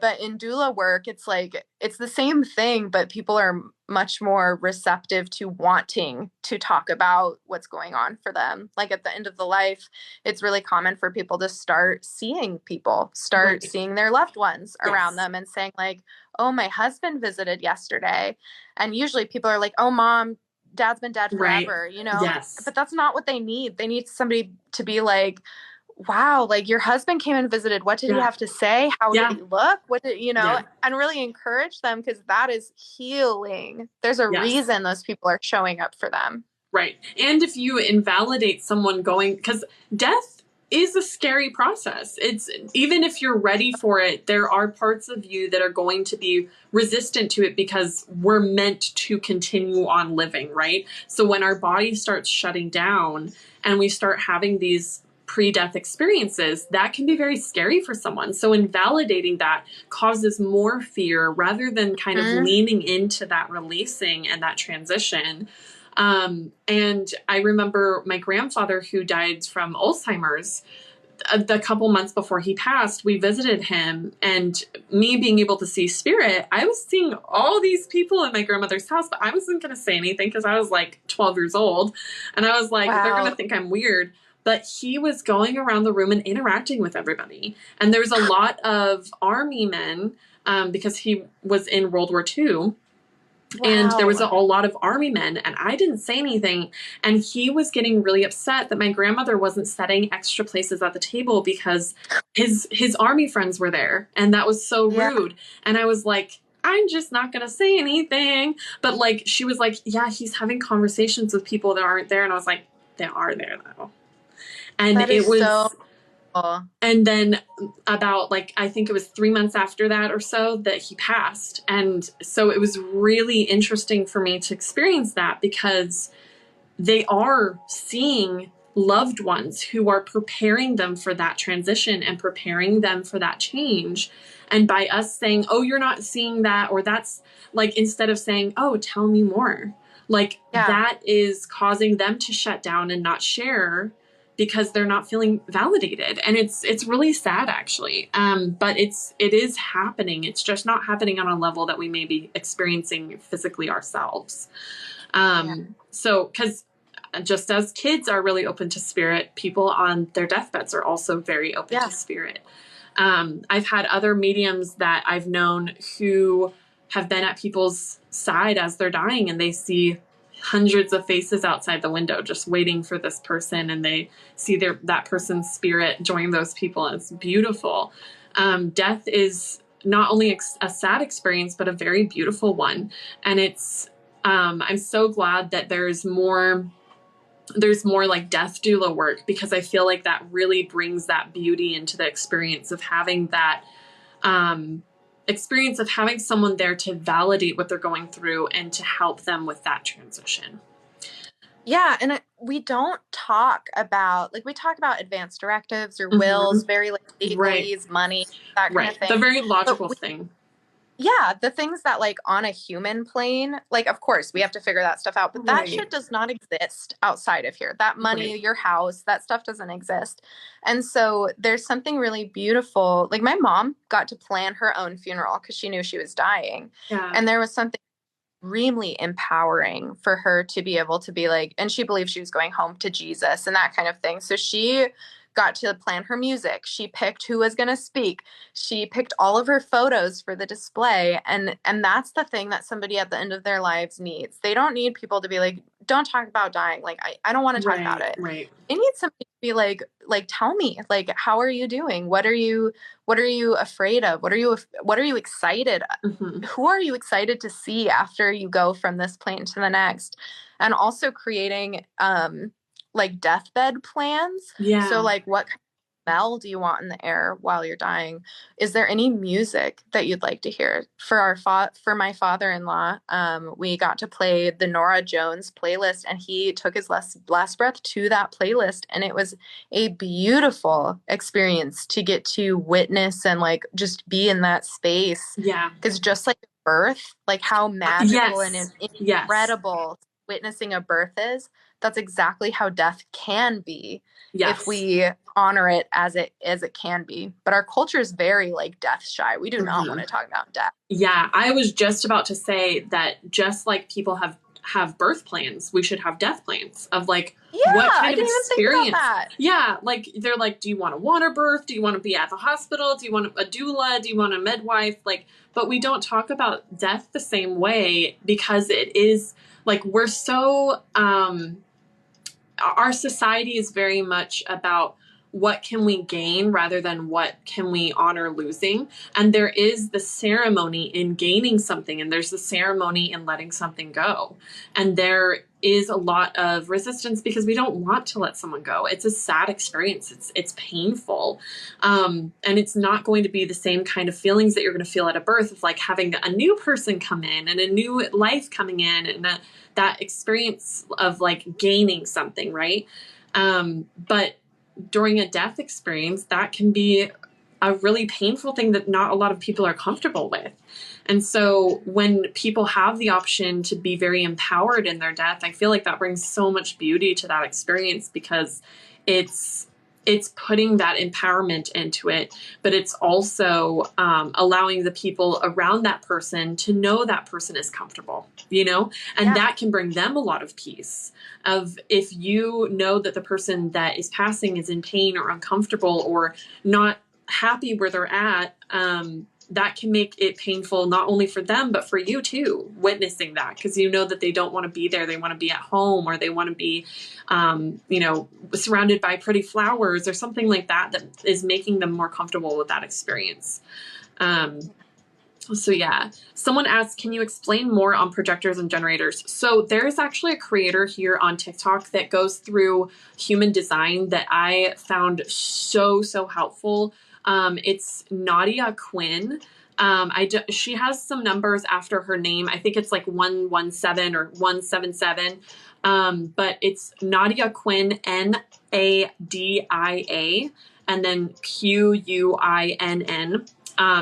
But in doula work, it's like, it's the same thing, but people are much more receptive to wanting to talk about what's going on for them. Like at the end of the life, it's really common for people to start seeing people, seeing their loved ones around them, and saying like, oh, my husband visited yesterday. And usually people are like, oh, mom, dad's been dead forever, but that's not what they need. They need somebody to be like, wow, like your husband came and visited. What did he have to say? How did he look? What did, and really encourage them, because that is healing. There's a reason those people are showing up for them. Right. And if you invalidate someone going, because death is a scary process. It's, even if you're ready for it, there are parts of you that are going to be resistant to it, because we're meant to continue on living, right? So when our body starts shutting down and we start having these pre-death experiences, that can be very scary for someone. So invalidating that causes more fear rather than kind of leaning into that releasing and that transition. And I remember my grandfather, who died from Alzheimer's, the couple months before he passed, we visited him, and me being able to see spirit, I was seeing all these people in my grandmother's house, but I wasn't going to say anything because I was like 12 years old. And I was like, they're going to think I'm weird. But he was going around the room and interacting with everybody. And there's a lot of army men, because he was in World War II. And there was a lot of army men, and I didn't say anything. And he was getting really upset that my grandmother wasn't setting extra places at the table because his army friends were there. And that was so rude. And I was like, I'm just not going to say anything. But like, she was like, yeah, he's having conversations with people that aren't there. And I was like, they are there though. And it was and then about like, I think it was 3 months after that or so that he passed. And so it was really interesting for me to experience that, because they are seeing loved ones who are preparing them for that transition and preparing them for that change. And by us saying, oh, you're not seeing that, or that's like, instead of saying, oh, tell me more, like that is causing them to shut down and not share, because they're not feeling validated. And it's really sad, actually. But it is happening. It's just not happening on a level that we may be experiencing physically ourselves. So, because just as kids are really open to spirit, people on their deathbeds are also very open to spirit. I've had other mediums that I've known who have been at people's side as they're dying, and they see hundreds of faces outside the window just waiting for this person, and they see that person's spirit join those people. And it's beautiful. Death is not only a sad experience, but a very beautiful one. And it's, I'm so glad that there's more like death doula work, because I feel like that really brings that beauty into the experience of having that, experience of having someone there to validate what they're going through and to help them with that transition. Yeah. And we don't talk about, like, we talk about advance directives or wills, very like legalese, money, that kind of thing. The very logical thing. Yeah, the things that, like, on a human plane, like, of course, we have to figure that stuff out, but that shit does not exist outside of here. That money, your house, that stuff doesn't exist. And so there's something really beautiful. Like, my mom got to plan her own funeral because she knew she was dying. Yeah. And there was something extremely empowering for her to be able to be like, and she believed she was going home to Jesus and that kind of thing. So she got to plan her music. She picked who was going to speak. She picked all of her photos for the display. And that's the thing that somebody at the end of their lives needs. They don't need people to be like, don't talk about dying. Like, I don't want to talk about it. Right. They need somebody to be like, tell me, like, how are you doing? What are you afraid of? What are you excited? Who are you excited to see after you go from this plane to the next? And also creating, like, deathbed plans. Yeah. So, like, what kind of smell do you want in the air while you're dying? Is there any music that you'd like to hear? For my father-in-law, we got to play the Norah Jones playlist, and he took his last breath to that playlist, and it was a beautiful experience to get to witness and, like, just be in that space. Yeah. Because just like birth, like how magical and incredible witnessing a birth is, that's exactly how death can be if we honor it as it can be. But our culture is very, like, death shy. We do not want to talk about death. Yeah, I was just about to say that just like people have birth plans, we should have death plans of, like, what kind of experience. Think about that. Yeah, like, they're like, do you want a water birth? Do you want to be at the hospital? Do you want a doula? Do you want a midwife? Like, but we don't talk about death the same way, because it is like, we're so our society is very much about what can we gain rather than what can we honor losing. And there is the ceremony in gaining something, and there's the ceremony in letting something go. And there is a lot of resistance because we don't want to let someone go. It's a sad experience. It's painful. And it's not going to be the same kind of feelings that you're going to feel at a birth of, like, having a new person come in and a new life coming in, and that experience of, like, gaining something, right? But during a death experience, that can be a really painful thing that not a lot of people are comfortable with. And so when people have the option to be very empowered in their death, I feel like that brings so much beauty to that experience, because it's putting that empowerment into it, but it's also allowing the people around that person to know that person is comfortable, and that can bring them a lot of peace. Of, if you know that the person that is passing is in pain or uncomfortable or not happy where they're at, that can make it painful, not only for them, but for you too, witnessing that, because you know that they don't want to be there. They want to be at home, or they want to be, surrounded by pretty flowers or something like that, that is making them more comfortable with that experience. So yeah, someone asked, can you explain more on projectors and generators? So there's actually a creator here on TikTok that goes through human design that I found so helpful. It's Nadia Quinn. She has some numbers after her name. I think it's like 117 or 177. But it's Nadia Quinn, Nadia, and then Quinn,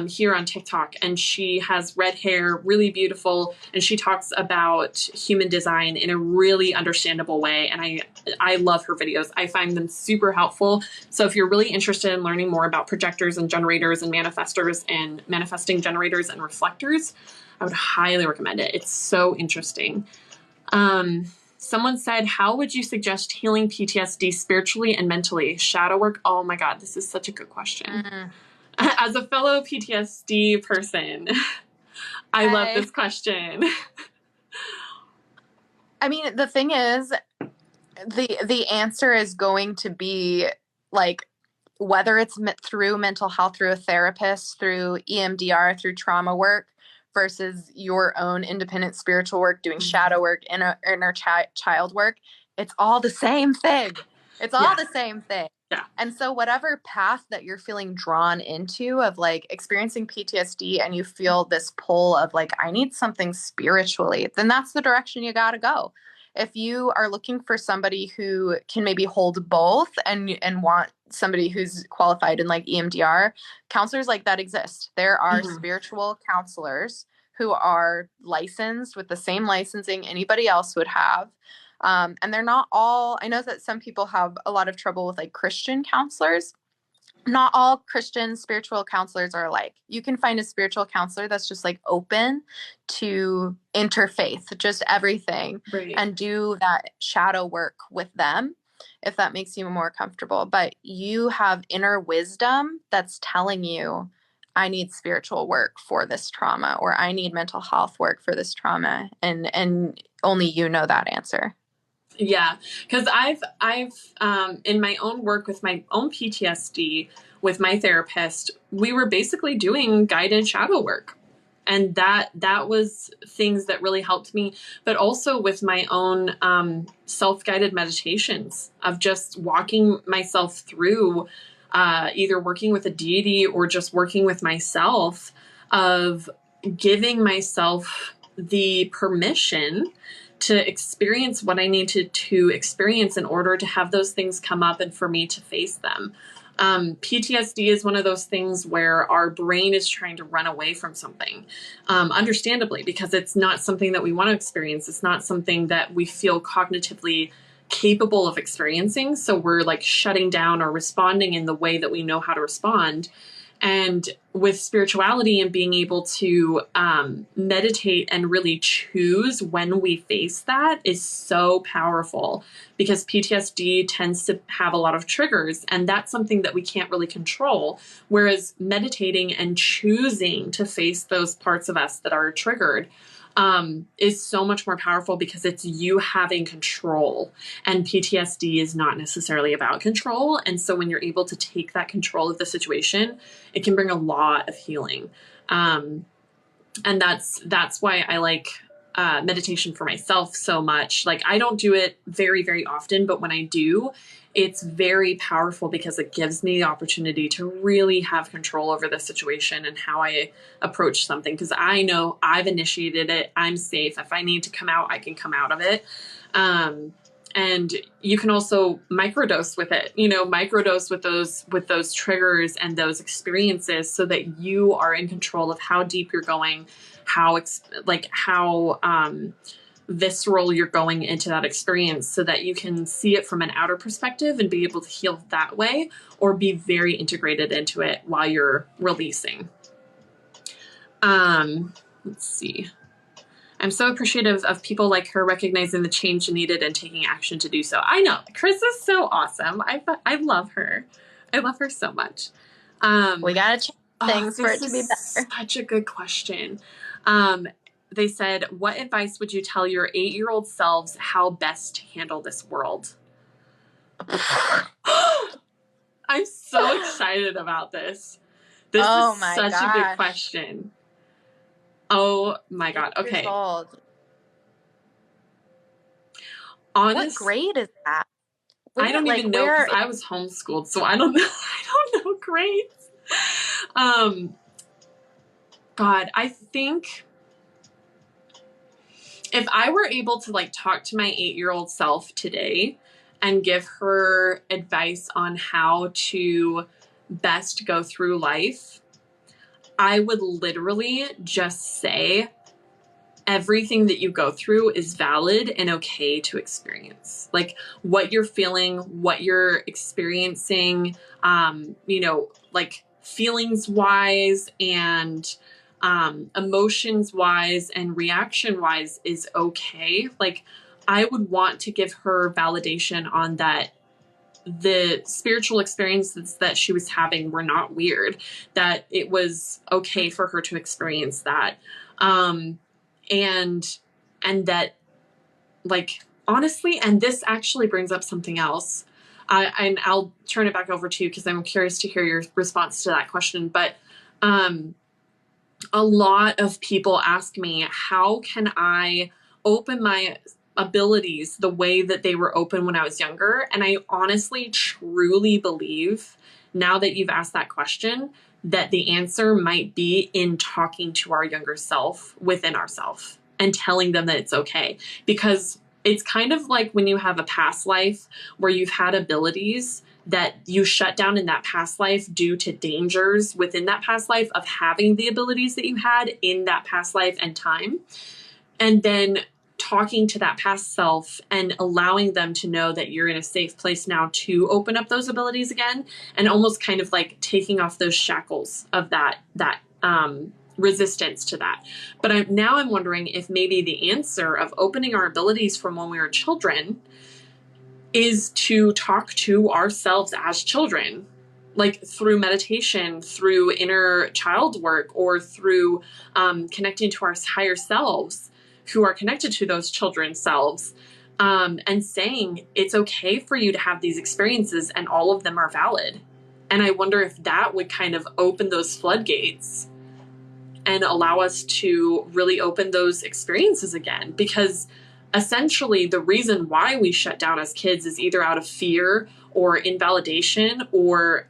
here on TikTok. And she has red hair, really beautiful. And she talks about human design in a really understandable way. And I love her videos. I find them super helpful. So if you're really interested in learning more about projectors and generators and manifestors and manifesting generators and reflectors, I would highly recommend it. It's so interesting. Someone said, how would you suggest healing PTSD spiritually and mentally? Shadow work? Oh my God, this is such a good question. As a fellow PTSD person, I love this question. I mean, the thing is, the answer is going to be like, whether it's through mental health, through a therapist, through EMDR, through trauma work, versus your own independent spiritual work, doing shadow work, inner child work, it's all the same thing. It's all the same thing. Yeah. And so whatever path that you're feeling drawn into of like experiencing PTSD, and you feel this pull of like, I need something spiritually, then that's the direction you got to go. If you are looking for somebody who can maybe hold both and want somebody who's qualified in like EMDR, counselors like that exist. There are spiritual counselors who are licensed with the same licensing anybody else would have. And they're not all, I know that some people have a lot of trouble with like Christian counselors. Not all Christian spiritual counselors are alike. You can find a spiritual counselor that's just like open to interfaith, just everything, and do that shadow work with them, if that makes you more comfortable. But you have inner wisdom that's telling you, I need spiritual work for this trauma, or I need mental health work for this trauma. And only you know that answer. Yeah, because I've in my own work with my own PTSD with my therapist, we were basically doing guided shadow work, and that was things that really helped me. But also with my own self-guided meditations of just walking myself through, either working with a deity or just working with myself, of giving myself the permission to experience what I needed to experience in order to have those things come up and for me to face them. PTSD is one of those things where our brain is trying to run away from something, understandably, because it's not something that we want to experience. It's not something that we feel cognitively capable of experiencing. So we're like shutting down or responding in the way that we know how to respond. And with spirituality and being able to meditate and really choose when we face that is so powerful, because PTSD tends to have a lot of triggers, and that's something that we can't really control. Whereas meditating and choosing to face those parts of us that are triggered is so much more powerful, because it's you having control, and PTSD is not necessarily about control. And so when you're able to take that control of the situation, it can bring a lot of healing. And that's why I like meditation for myself so much. Like, I don't do it very, very often, but when I do, it's very powerful, because it gives me the opportunity to really have control over the situation and how I approach something. Because I know I've initiated it. I'm safe. If I need to come out, I can come out of it. And you can also microdose with it, microdose with those triggers and those experiences, so that you are in control of how deep you're going, how visceral you're going into that experience, so that you can see it from an outer perspective and be able to heal that way, or be very integrated into it while you're releasing. Let's see. I'm so appreciative of people like her recognizing the change needed and taking action to do so. I know. Chris is so awesome. I love her. I love her so much. We got to change things for it to be better. Such a good question. They said, what advice would you tell your 8-year-old selves how best to handle this world? I'm so excited about this. This is such a good question. Oh my God. Okay. What grade is that? I don't even know, because I was homeschooled, so I don't know. I don't know grades. God, I think if I were able to like talk to my 8-year-old self today and give her advice on how to best go through life, I would literally just say, everything that you go through is valid and okay to experience. Like, what you're feeling, what you're experiencing, like feelings wise and emotions wise and reaction wise is okay. Like, I would want to give her validation on that. The spiritual experiences that she was having were not weird, that it was okay for her to experience that. And that like, honestly, and this actually brings up something else. And I'll turn it back over to you because I'm curious to hear your response to that question. But a lot of people ask me, how can I open my abilities the way that they were open when I was younger? And I honestly, truly believe, now that you've asked that question, that the answer might be in talking to our younger self within ourselves and telling them that it's okay. Because it's kind of like when you have a past life where you've had abilities that you shut down in that past life due to dangers within that past life of having the abilities that you had in that past life and time. And then talking to that past self and allowing them to know that you're in a safe place now to open up those abilities again, and almost kind of like taking off those shackles of that resistance to that. But I'm wondering if maybe the answer of opening our abilities from when we were children is to talk to ourselves as children, like through meditation, through inner child work, or through connecting to our higher selves who are connected to those children's selves, and saying it's okay for you to have these experiences and all of them are valid. And I wonder if that would kind of open those floodgates and allow us to really open those experiences again. Because essentially the reason why we shut down as kids is either out of fear or invalidation or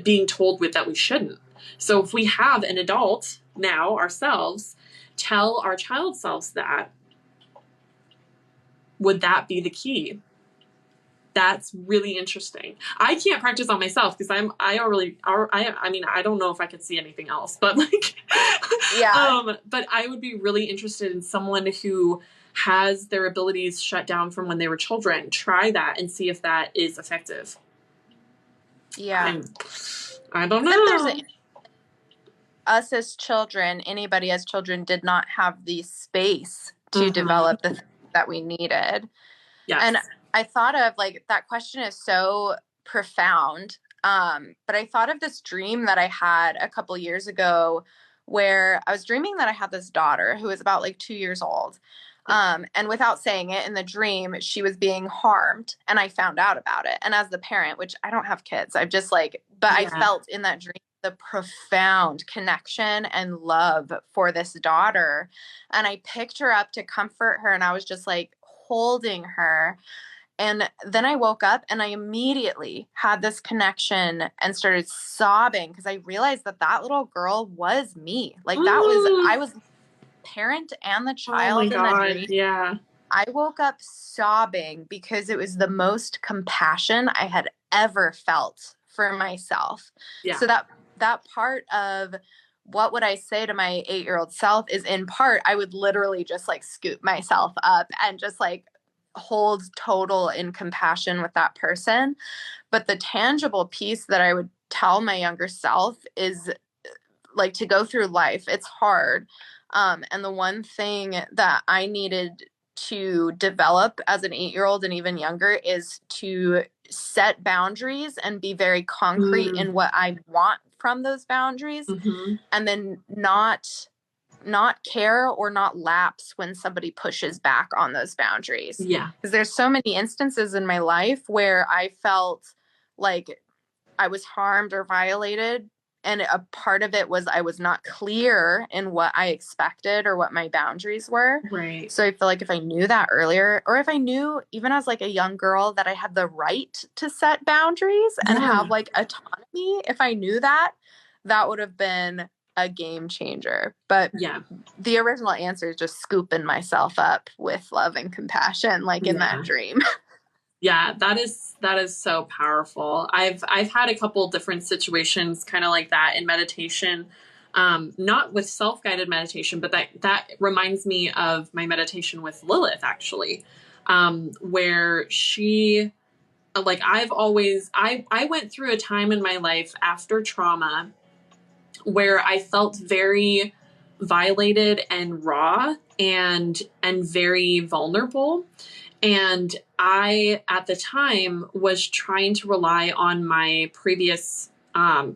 being told that we shouldn't. So if we have an adult now ourselves tell our child selves that, would that be the key? That's really interesting. I can't practice on myself because I mean, I don't know if I could see anything else, but like, yeah. But I would be really interested in someone who has their abilities shut down from when they were children. Try that and see if that is effective. Yeah. I don't know. Us as children, anybody as children did not have the space to develop the things that we needed. Yes. And I thought of, like, that question is so profound. But I thought of this dream that I had a couple years ago where I was dreaming that I had this daughter who was about like 2 years old. And without saying it, in the dream, she was being harmed and I found out about it. And as the parent, which I don't have kids, I felt in that dream the profound connection and love for this daughter. And I picked her up to comfort her and I was just like holding her. And then I woke up and I immediately had this connection and started sobbing because I realized that little girl was me. Like I was parent and the child in that dream. Yeah. I woke up sobbing because it was the most compassion I had ever felt for myself. Yeah. So that part of what would I say to my 8-year-old self is, in part, I would literally just like scoop myself up and just like hold total in compassion with that person. But the tangible piece that I would tell my younger self is like to go through life. It's hard. And the one thing that I needed to develop as an 8-year-old and even younger is to set boundaries and be very concrete in what I want from those boundaries, and then not care or not lapse when somebody pushes back on those boundaries. Yeah. Because there's so many instances in my life where I felt like I was harmed or violated. And a part of it was I was not clear in what I expected or what my boundaries were. Right. So I feel like if I knew that earlier, or if I knew even as like a young girl that I had the right to set boundaries and have like autonomy, if I knew that, that would have been a game changer. But yeah, the original answer is just scooping myself up with love and compassion, like in that dream. Yeah, that is so powerful. I've had a couple different situations kind of like that in meditation, not with self-guided meditation, but that reminds me of my meditation with Lilith, actually, where she, like, I went through a time in my life after trauma where I felt very violated and raw and very vulnerable. And I, at the time, was trying to rely on my previous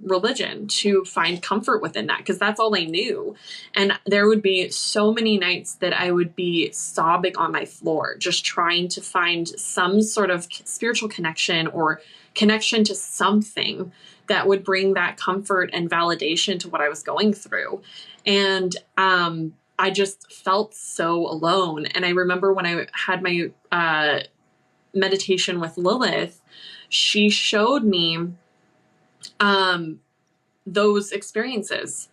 religion to find comfort within that, because that's all I knew. And there would be so many nights that I would be sobbing on my floor, just trying to find some sort of spiritual connection or connection to something that would bring that comfort and validation to what I was going through. And I just felt so alone. And I remember when I had my meditation with Lilith, she showed me those experiences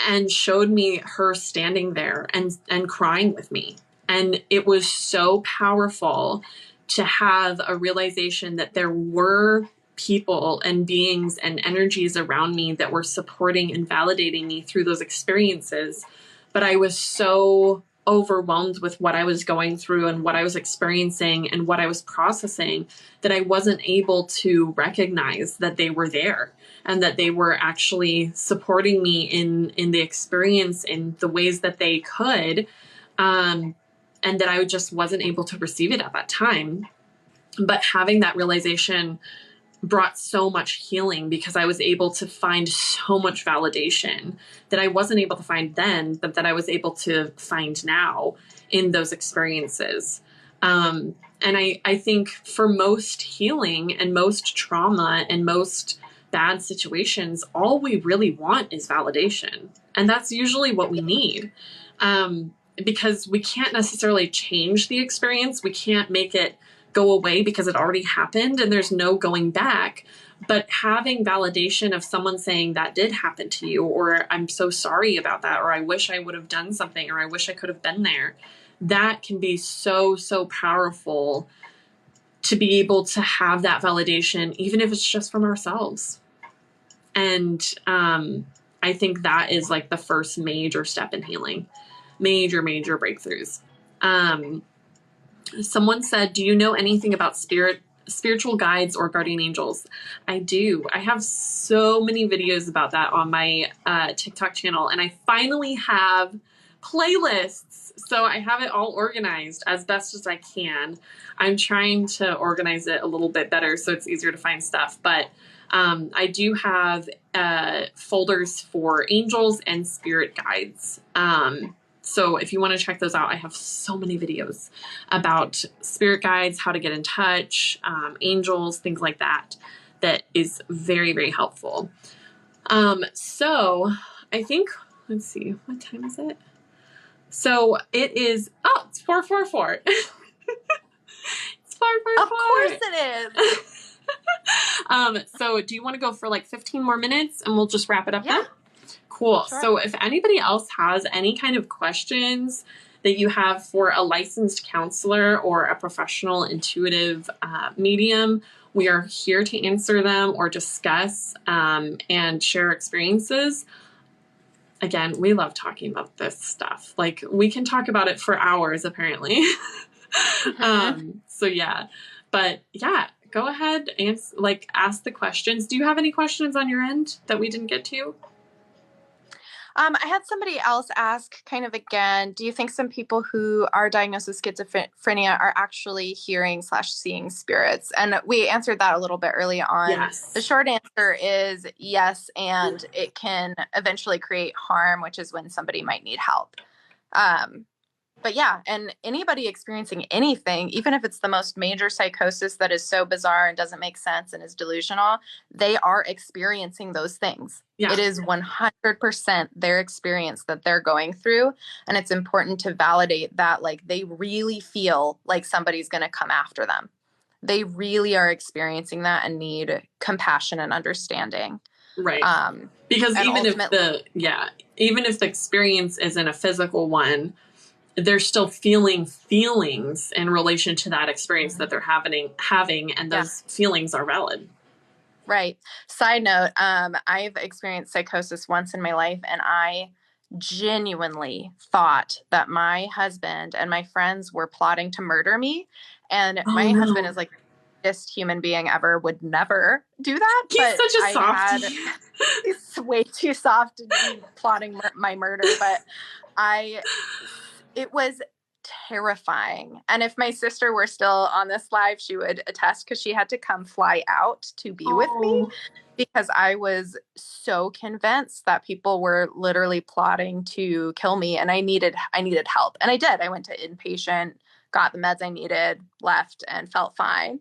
and showed me her standing there and crying with me. And it was so powerful to have a realization that there were people and beings and energies around me that were supporting and validating me through those experiences. But I was so overwhelmed with what I was going through and what I was experiencing and what I was processing that I wasn't able to recognize that they were there and that they were actually supporting me in the experience in the ways that they could. And that I just wasn't able to receive it at that time. But having that realization brought so much healing, because I was able to find so much validation that I wasn't able to find then, but that I was able to find now in those experiences. And I think for most healing and most trauma and most bad situations, all we really want is validation. And that's usually what we need. Because we can't necessarily change the experience. We can't make it go away because it already happened and there's no going back. But having validation of someone saying that did happen to you, or I'm so sorry about that, or I wish I would have done something, or I wish I could have been there, that can be so, so powerful to be able to have that validation, even if it's just from ourselves. And I think that is like the first major step in healing. Major breakthroughs. Someone said, do you know anything about spiritual guides or guardian angels? I do. I have so many videos about that on my TikTok channel, and I finally have playlists. So I have it all organized as best as I can. I'm trying to organize it a little bit better so it's easier to find stuff. But I do have folders for angels and spirit guides. So if you want to check those out, I have so many videos about spirit guides, how to get in touch, angels, things like that. That is very, very helpful. So I think, let's see, what time is it? So it is, it's 4:44. It's 4:44. Of course it is. So do you want to go for like 15 more minutes and we'll just wrap it up Yeah. then? Cool. Sure. So if anybody else has any kind of questions that you have for a licensed counselor or a professional intuitive medium, we are here to answer them or discuss and share experiences. Again, we love talking about this stuff. Like, we can talk about it for hours, apparently. So yeah, but yeah, go ahead and ask the questions. Do you have any questions on your end that we didn't get to? I had somebody else ask kind of again, do you think some people who are diagnosed with schizophrenia are actually hearing/seeing spirits? And we answered that a little bit early on. Yes. The short answer is yes, and it can eventually create harm, which is when somebody might need help. But yeah, and anybody experiencing anything, even if it's the most major psychosis that is so bizarre and doesn't make sense and is delusional, they are experiencing those things. Yeah. It is 100% their experience that they're going through. And it's important to validate that, like, they really feel like somebody's going to come after them. They really are experiencing that and need compassion and understanding. Right. Because even if the experience isn't a physical one, they're still feeling feelings in relation to that experience that they're having, and those feelings are valid. Right. Side note, I've experienced psychosis once in my life, and I genuinely thought that my husband and my friends were plotting to murder me. And my husband is like the best human being ever, would never do that. He's such a softie. He's way too soft to be plotting my murder. But it was terrifying. And if my sister were still on this live, she would attest, because she had to come fly out to be with me, because I was so convinced that people were literally plotting to kill me, and I needed help. And I did. I went to inpatient, got the meds I needed, left, and felt fine.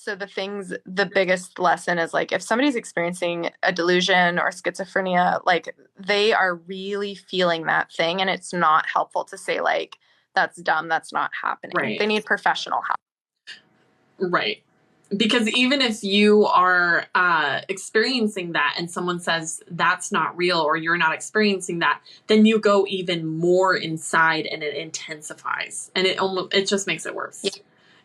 So the biggest lesson is, like, if somebody's experiencing a delusion or schizophrenia, like, they are really feeling that thing, and it's not helpful to say, like, that's dumb, that's not happening. Right. They need professional help. Right. Because even if you are experiencing that and someone says that's not real, or you're not experiencing that, then you go even more inside and it intensifies, and it just makes it worse. Yeah.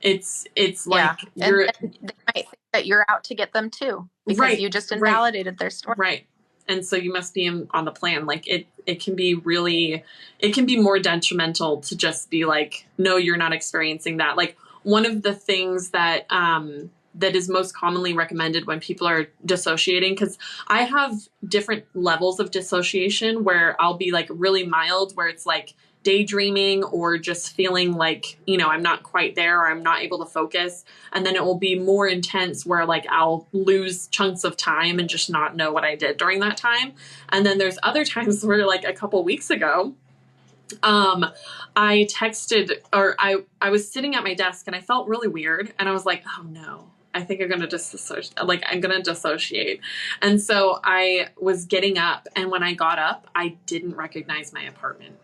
It's like you're, and they might think that you're out to get them too, because you just invalidated their story. Right. And so you must be on the plan. Like it can be more detrimental to just be like, no, you're not experiencing that. Like, one of the things that that is most commonly recommended when people are dissociating, because I have different levels of dissociation where I'll be like really mild, where it's like daydreaming or just feeling like, I'm not quite there, or I'm not able to focus. And then it will be more intense where like I'll lose chunks of time and just not know what I did during that time. And then there's other times where, like a couple weeks ago, I texted, or I was sitting at my desk and I felt really weird, and I was like, oh no, I think I'm going to dissociate. And so I was getting up, and when I got up, I didn't recognize my apartment.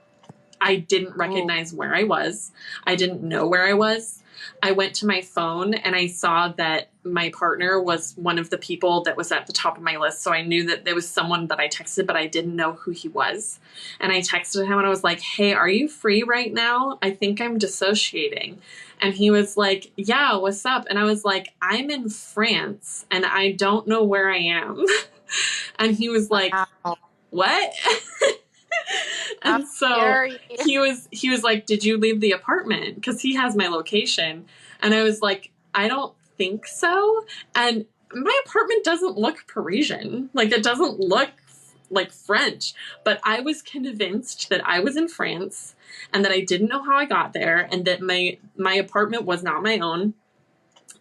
I didn't recognize where I was. I didn't know where I was. I went to my phone and I saw that my partner was one of the people that was at the top of my list. So I knew that there was someone that I texted, but I didn't know who he was. And I texted him and I was like, hey, are you free right now? I think I'm dissociating. And he was like, yeah, what's up? And I was like, I'm in France and I don't know where I am. And he was like, what? And so he was like, did you leave the apartment? Because he has my location. And I was like, I don't think so. And my apartment doesn't look Parisian. Like, it doesn't look like French. But I was convinced that I was in France and that I didn't know how I got there, and that my apartment was not my own.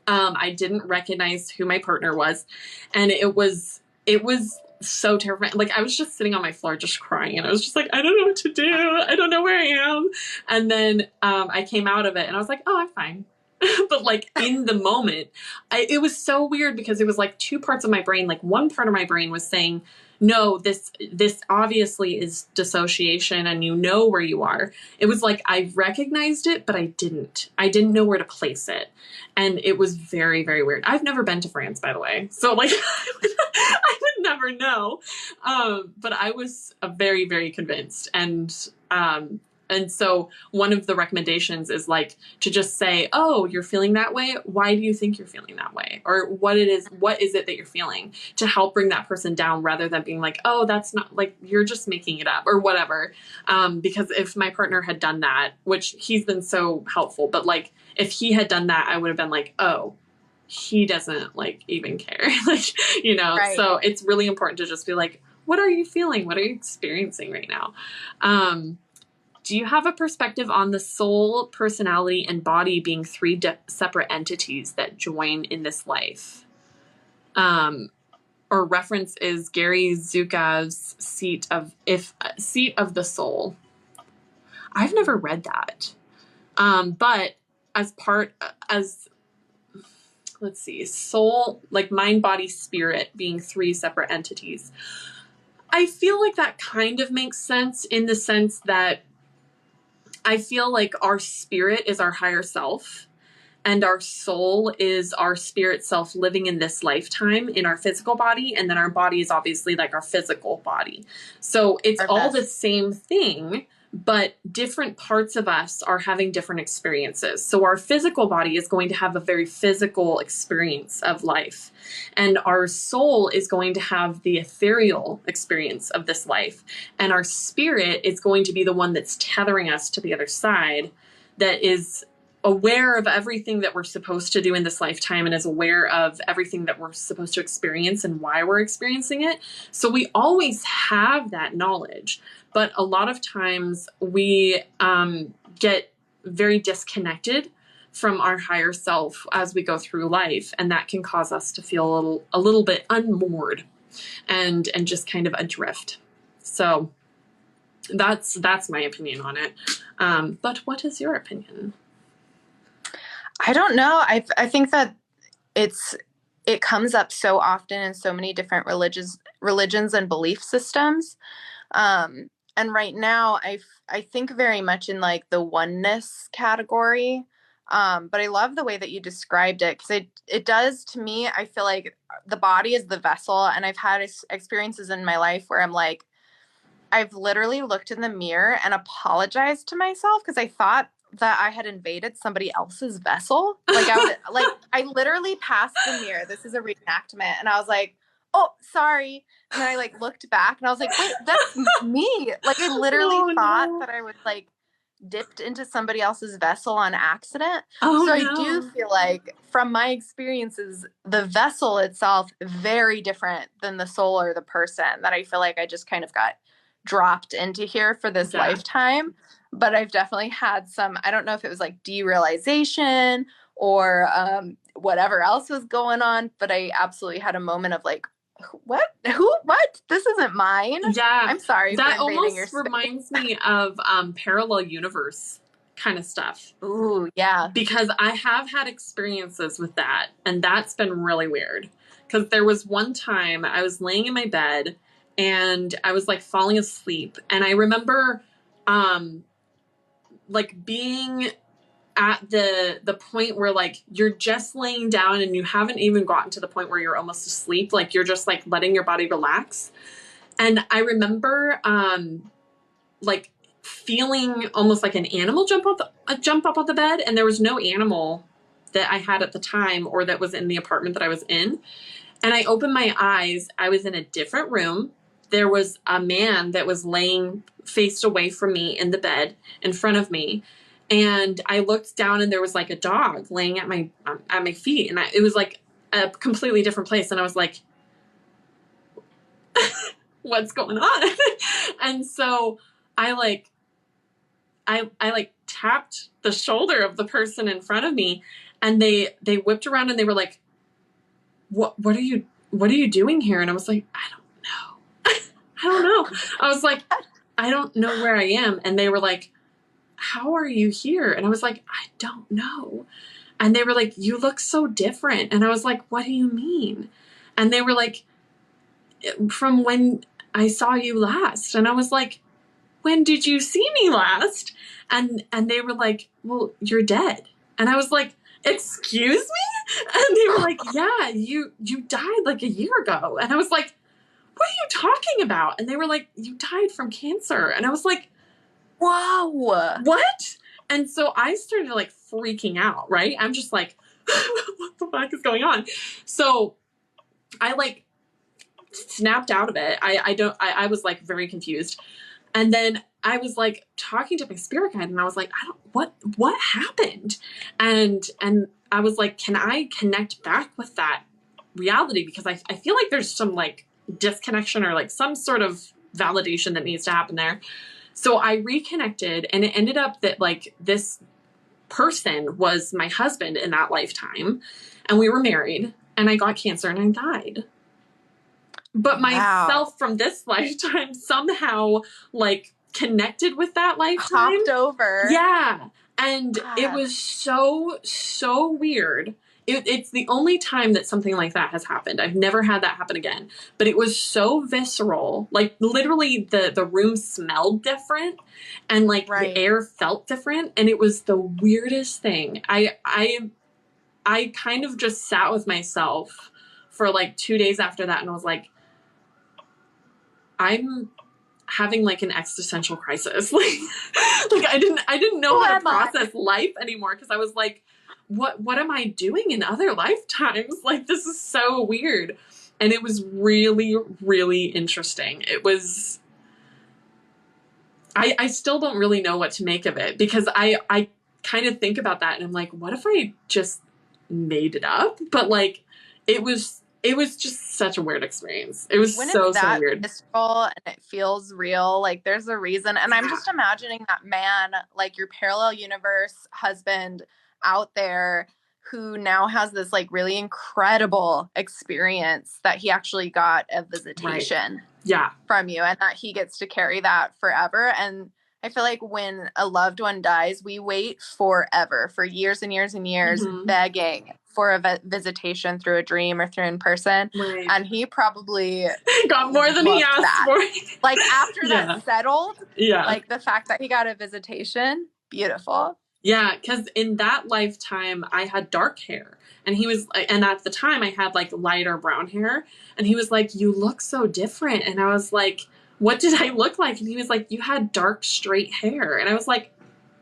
I didn't recognize who my partner was. And it was so terrifying. Like, I was just sitting on my floor just crying, and I was just like, I don't know what to do. I don't know where I am. And then I came out of it and I was like, oh, I'm fine. But like in the moment, it was so weird, because it was like two parts of my brain. Like, one part of my brain was saying, no, this obviously is dissociation and you know where you are. It was like I recognized it, but I didn't know where to place it. And it was very, very weird. I've never been to France, by the way. So like I would never know. But I was very, very convinced. And so one of the recommendations is like to just say, oh, you're feeling that way. Why do you think you're feeling that way? Or what is it that you're feeling, to help bring that person down, rather than being like, oh, that's not, like, you're just making it up or whatever. Because if my partner had done that, which he's been so helpful, but like if he had done that, I would have been like, oh, he doesn't like even care. Like, right. So it's really important to just be like, what are you feeling? What are you experiencing right now? Do you have a perspective on the soul, personality, and body being three separate entities that join in this life? Or reference is Gary Zukav's Seat of the Soul. I've never read that. But let's see, soul, like mind, body, spirit being three separate entities. I feel like that kind of makes sense, in the sense that I feel like our spirit is our higher self, and our soul is our spirit self living in this lifetime in our physical body. And then our body is obviously like our physical body. So it's all the same thing, but different parts of us are having different experiences. So our physical body is going to have a very physical experience of life, and our soul is going to have the ethereal experience of this life, and our spirit is going to be the one that's tethering us to the other side, that is aware of everything that we're supposed to do in this lifetime, and is aware of everything that we're supposed to experience and why we're experiencing it. So we always have that knowledge. But a lot of times we get very disconnected from our higher self as we go through life, and that can cause us to feel a little bit unmoored and just kind of adrift. So that's my opinion on it. But what is your opinion? I don't know. I think that it comes up so often in so many different religions and belief systems. And right now I think very much in like the oneness category. But I love the way that you described it, because it does, to me, I feel like the body is the vessel. And I've had experiences in my life where I'm like, I've literally looked in the mirror and apologized to myself because I thought that I had invaded somebody else's vessel. Like I literally passed the mirror. This is a reenactment. And I was like, oh, sorry. And then I like looked back and I was like, wait, that's me. Like I literally thought that I was like dipped into somebody else's vessel on accident. I do feel like from my experiences, the vessel itself very different than the soul or the person, that I feel like I just kind of got dropped into here for this lifetime. But I've definitely had some, I don't know if it was like derealization or whatever else was going on, but I absolutely had a moment of like, what? This isn't mine. Yeah. I'm sorry. That almost reminds me of parallel universe kind of stuff. Ooh, yeah. Because I have had experiences with that, and that's been really weird. Because there was one time I was laying in my bed and I was like falling asleep, and I remember like being at the point where like you're just laying down and you haven't even gotten to the point where you're almost asleep, like you're just like letting your body relax. And I remember like feeling almost like an animal jump up on the bed, and there was no animal that I had at the time or that was in the apartment that I was in. And I opened my eyes. I was in a different room. There was a man that was laying faced away from me in the bed in front of me. And I looked down and there was like a dog laying at my feet. And it was like a completely different place. And I was like, what's going on? And so I like tapped the shoulder of the person in front of me, and they whipped around and they were like, what are you doing here? And I was like, I don't know. I don't know. I was like, I don't know where I am. And they were like, how are you here? And I was like, I don't know. And they were like, you look so different. And I was like, what do you mean? And they were like, from when I saw you last. And I was like, when did you see me last? And they were like, well, you're dead. And I was like, excuse me? And they were like, yeah, you died like a year ago. And I was like, what are you talking about? And they were like, you died from cancer. And I was like, whoa, what? And so I started like freaking out, right? I'm just like, what the fuck is going on? So I like snapped out of it. I was like very confused. And then I was like talking to my spirit guide, and I was like, what happened? And I was like, can I connect back with that reality? Because I feel like there's some like disconnection or like some sort of validation that needs to happen there. So I reconnected, and it ended up that like this person was my husband in that lifetime, and we were married, and I got cancer and I died. But myself from this lifetime somehow like connected with that lifetime. Hopped over. Yeah. And it was so weird. It's the only time that something like that has happened. I've never had that happen again. But it was so visceral. Like literally the room smelled different, and like the air felt different. And it was the weirdest thing. I kind of just sat with myself for like 2 days after that, and I was like, I'm having like an existential crisis. like I didn't know how to process life anymore, because I was like, what am I doing in other lifetimes? Like, this is so weird. And it was really, really interesting. It was, I still don't really know what to make of it, because I kind of think about that and I'm like, what if I just made it up? But like, it was it was just such a weird experience. It was When so, it's so that weird. visceral and it feels real, like there's a reason. And I'm just imagining that man, like your parallel universe husband out there who now has this like really incredible experience that he actually got a visitation from you, and that he gets to carry that forever. And I feel like when a loved one dies, we wait forever, for years and years and years, begging for a visitation through a dream or through in person. Right. And he probably got more than he asked for. Like after that settled, like the fact that he got a visitation, beautiful. Yeah, because in that lifetime, I had dark hair. And he was, and at the time I had like lighter brown hair. And he was like, you look so different. And I was like, what did I look like? And he was like, you had dark, straight hair. And I was like,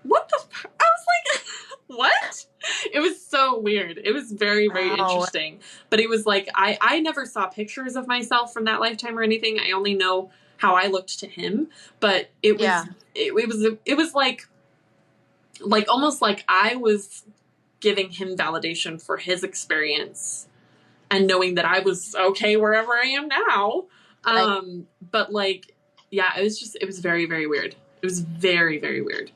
what the? I was like, what? It was so weird. It was very, very interesting. But it was like, I never saw pictures of myself from that lifetime or anything. I only know how I looked to him. But it was, it was like almost like I was giving him validation for his experience and knowing that I was okay wherever I am now. But like, yeah, it was very, very weird. It was very, very weird.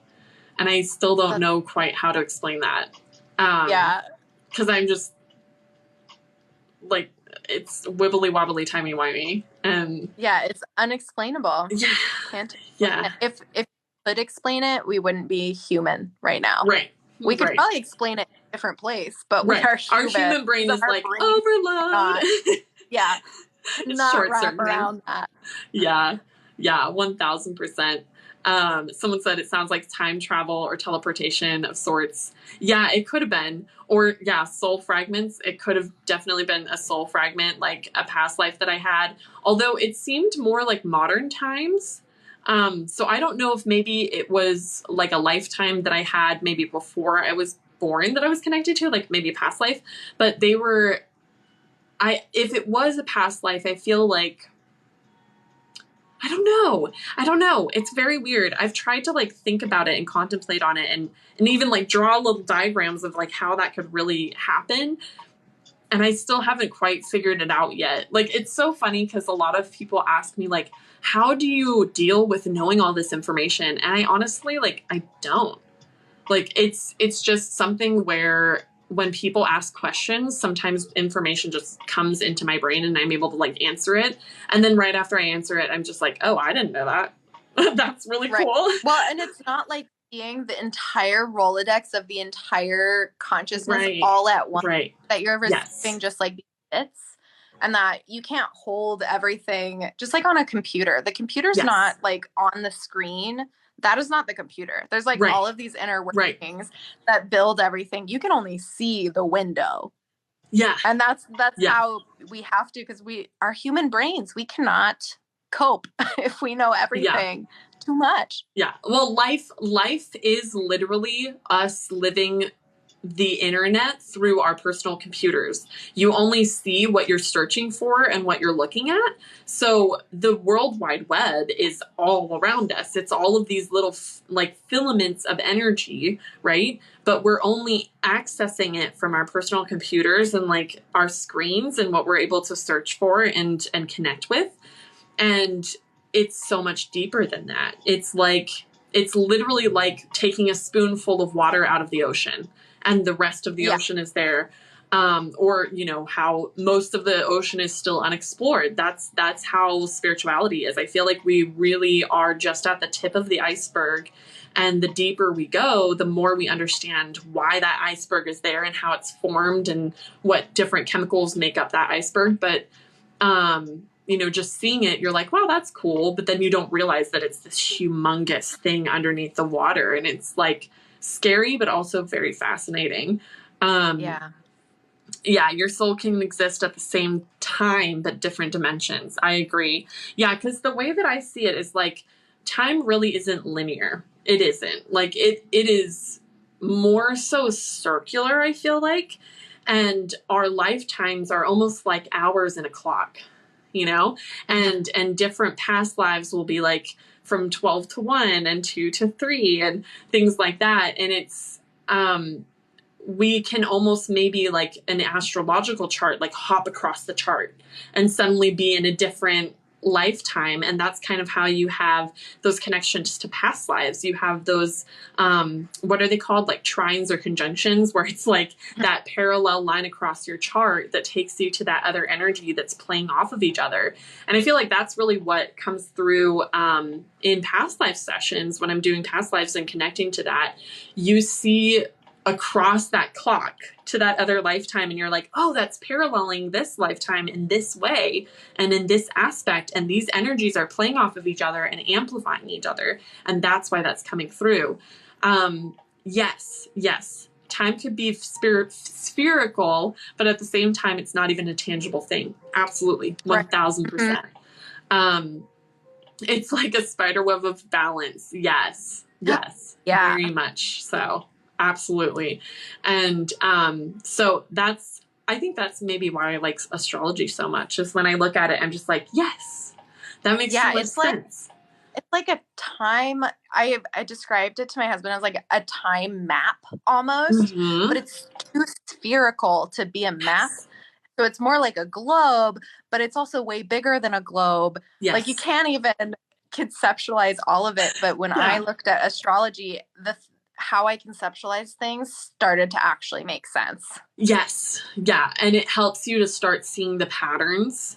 And I still don't know quite how to explain that. Cause I'm just like, it's wibbly wobbly, timey wimey. And it's unexplainable. Can't explain it. If you could explain it, we wouldn't be human right now. Right. We could probably explain it in a different place, but we are human. Our human brain is like overload. Not short wrap around that. Yeah, 1000%. Someone said it sounds like time travel or teleportation of sorts. Yeah, it could have been. Or soul fragments. It could have definitely been a soul fragment, like a past life that I had. Although it seemed more like modern times. So I don't know if maybe it was like a lifetime that I had maybe before I was born that I was connected to, like maybe a past life. But they were, if it was a past life, I feel like, I don't know. It's very weird. I've tried to like think about it and contemplate on it and even like draw little diagrams of like how that could really happen. And I still haven't quite figured it out yet. Like, it's so funny because a lot of people ask me like, how do you deal with knowing all this information? And I honestly, like, I don't. Like, it's just something where when people ask questions, sometimes information just comes into my brain and I'm able to like answer it. And then right after I answer it, I'm just like, oh, I didn't know that. That's really cool. Well, and it's not like seeing the entire Rolodex of the entire consciousness all at once that you're receiving just like bits, and that you can't hold everything just like on a computer. The computer's not like on the screen. That is not the computer. There's like all of these inner workings that build everything. You can only see the window. Yeah. And that's how we have to, because our human brains, we cannot cope if we know everything too much. Yeah. Well, life is literally us living the internet through our personal computers. You only see what you're searching for and what you're looking at. So the World Wide Web is all around us. It's all of these little like filaments of energy, right? But we're only accessing it from our personal computers and like our screens and what we're able to search for and connect with. And it's so much deeper than that. It's literally like taking a spoonful of water out of the ocean and the rest of the ocean is there. Or, you know, how most of the ocean is still unexplored. That's how spirituality is. I feel like we really are just at the tip of the iceberg. And the deeper we go, the more we understand why that iceberg is there and how it's formed and what different chemicals make up that iceberg. But, you know, just seeing it, you're like, wow, that's cool. But then you don't realize that it's this humongous thing underneath the water. And it's like scary, but also very fascinating. Yeah, your soul can exist at the same time, but different dimensions. I agree. Yeah, because the way that I see it is like time really isn't linear. It isn't. Like it is more so circular, I feel like. And our lifetimes are almost like hours in a clock, you know? And different past lives will be like from 12 to 1 and 2 to 3 and things like that. And it's we can almost maybe like an astrological chart, like hop across the chart and suddenly be in a different lifetime. And that's kind of how you have those connections to past lives. You have those, what are they called? Like trines or conjunctions, where it's like that parallel line across your chart that takes you to that other energy that's playing off of each other. And I feel like that's really what comes through in past life sessions when I'm doing past lives and connecting to that. You see across that clock to that other lifetime, and you're like, oh, that's paralleling this lifetime in this way and in this aspect, and these energies are playing off of each other and amplifying each other, and that's why that's coming through. Yes, time could be spherical, but at the same time it's not even a tangible thing. Absolutely, 1000%. It's like a spider web of balance. Yes, very much so. Absolutely. And so I think that's maybe why I like astrology so much, is when I look at it, I'm just like, yes, that makes so much sense. It's like a time, I described it to my husband as like a time map almost, but it's too spherical to be a map. So it's more like a globe, but it's also way bigger than a globe. Yes. Like you can't even conceptualize all of it. But when I looked at astrology, how I conceptualize things started to actually make sense. Yes. Yeah. And it helps you to start seeing the patterns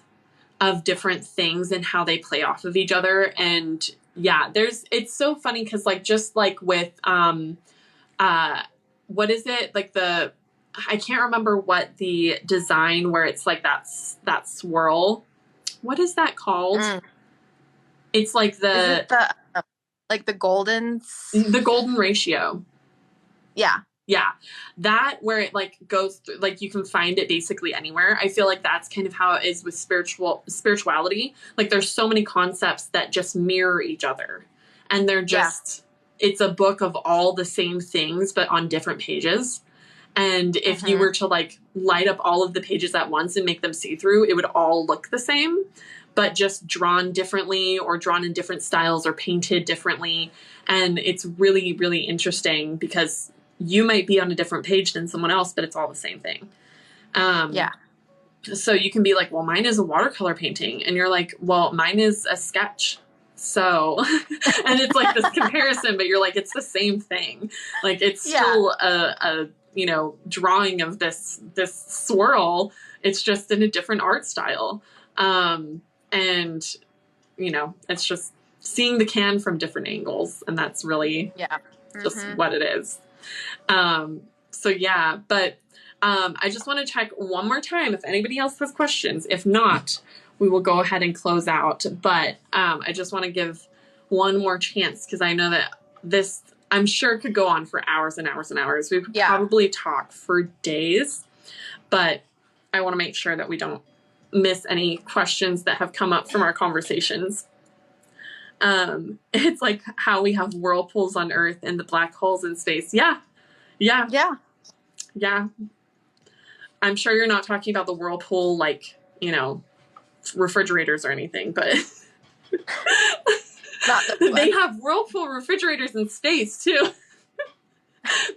of different things and how they play off of each other. And yeah, it's so funny because like, just like with, what is it? Like I can't remember what the design where it's like that swirl. What is that called? It's like like the golden ratio. Yeah. That where it like goes through, like you can find it basically anywhere. I feel like that's kind of how it is with spirituality. Like there's so many concepts that just mirror each other, and they're just, it's a book of all the same things, but on different pages. And if you were to like light up all of the pages at once and make them see through, it would all look the same, but just drawn differently or drawn in different styles or painted differently. And it's really, really interesting because you might be on a different page than someone else, but it's all the same thing. So you can be like, well, mine is a watercolor painting. And you're like, well, mine is a sketch. So, and it's like this comparison, but you're like, it's the same thing. Like it's still a drawing of this swirl. It's just in a different art style. And it's just seeing the can from different angles. And that's really just what it is. But I just want to check one more time if anybody else has questions. If not, we will go ahead and close out. But I just want to give one more chance because I know that this, I'm sure, could go on for hours and hours and hours. We could probably talk for days, but I want to make sure that we don't miss any questions that have come up from our conversations. It's like how we have whirlpools on Earth and the black holes in space. Yeah. I'm sure you're not talking about the whirlpool, like, refrigerators or anything, but they have whirlpool refrigerators in space too.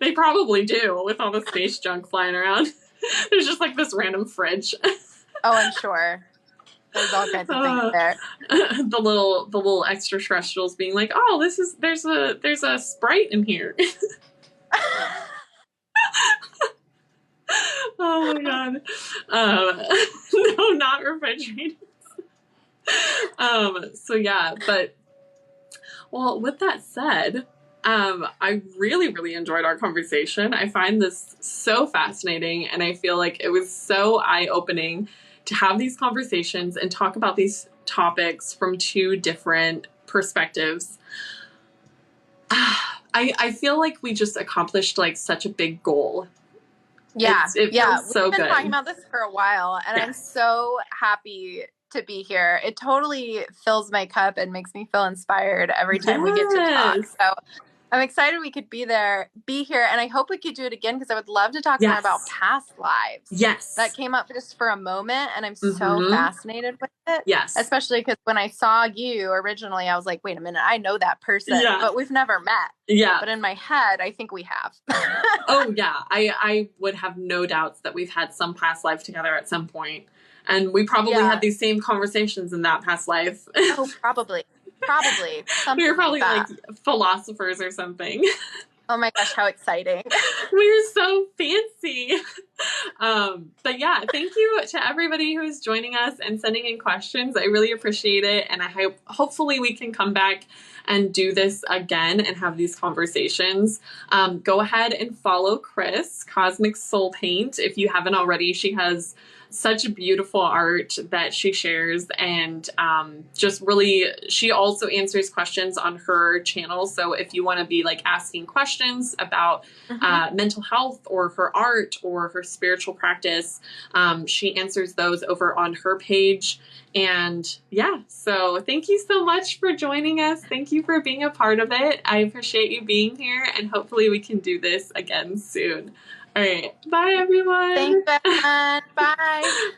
They probably do with all the space junk flying around. There's just like this random fridge. Oh, I'm sure. There's all kinds of things there. The little extraterrestrials being like, oh, there's a Sprite in here. Oh my God. No, not refrigerators. Well, with that said, I really, really enjoyed our conversation. I find this so fascinating, and I feel like it was so eye-opening to have these conversations and talk about these topics from two different perspectives. I feel like we just accomplished like such a big goal. Yeah, it feels so good. We've been talking about this for a while, and I'm so happy to be here. It totally fills my cup and makes me feel inspired every time we get to talk. So I'm excited we could be here, and I hope we could do it again because I would love to talk more about past lives. Yes. That came up just for a moment, and I'm so Mhm. fascinated with it. Yes. Especially because when I saw you originally, I was like, wait a minute, I know that person, Yeah. but we've never met. Yeah. But in my head, I think we have. Oh, yeah. I would have no doubts that we've had some past life together at some point. And we probably had these same conversations in that past life. Oh, probably. Probably. We were probably like philosophers or something. Oh my gosh, how exciting. We're so fancy. But yeah, thank you to everybody who's joining us and sending in questions. I really appreciate it. And I hope hopefully we can come back and do this again and have these conversations. Go ahead and follow Chris, Cosmic Soul Paint. If you haven't already, she has such beautiful art that she shares, and just really, she also answers questions on her channel. So if you want to be like asking questions about mental health or her art or her spiritual practice, she answers those over on her page. And yeah, so thank you so much for joining us. Thank you for being a part of it. I appreciate you being here, and hopefully we can do this again soon. All right. Bye, everyone. Thanks, everyone. Bye.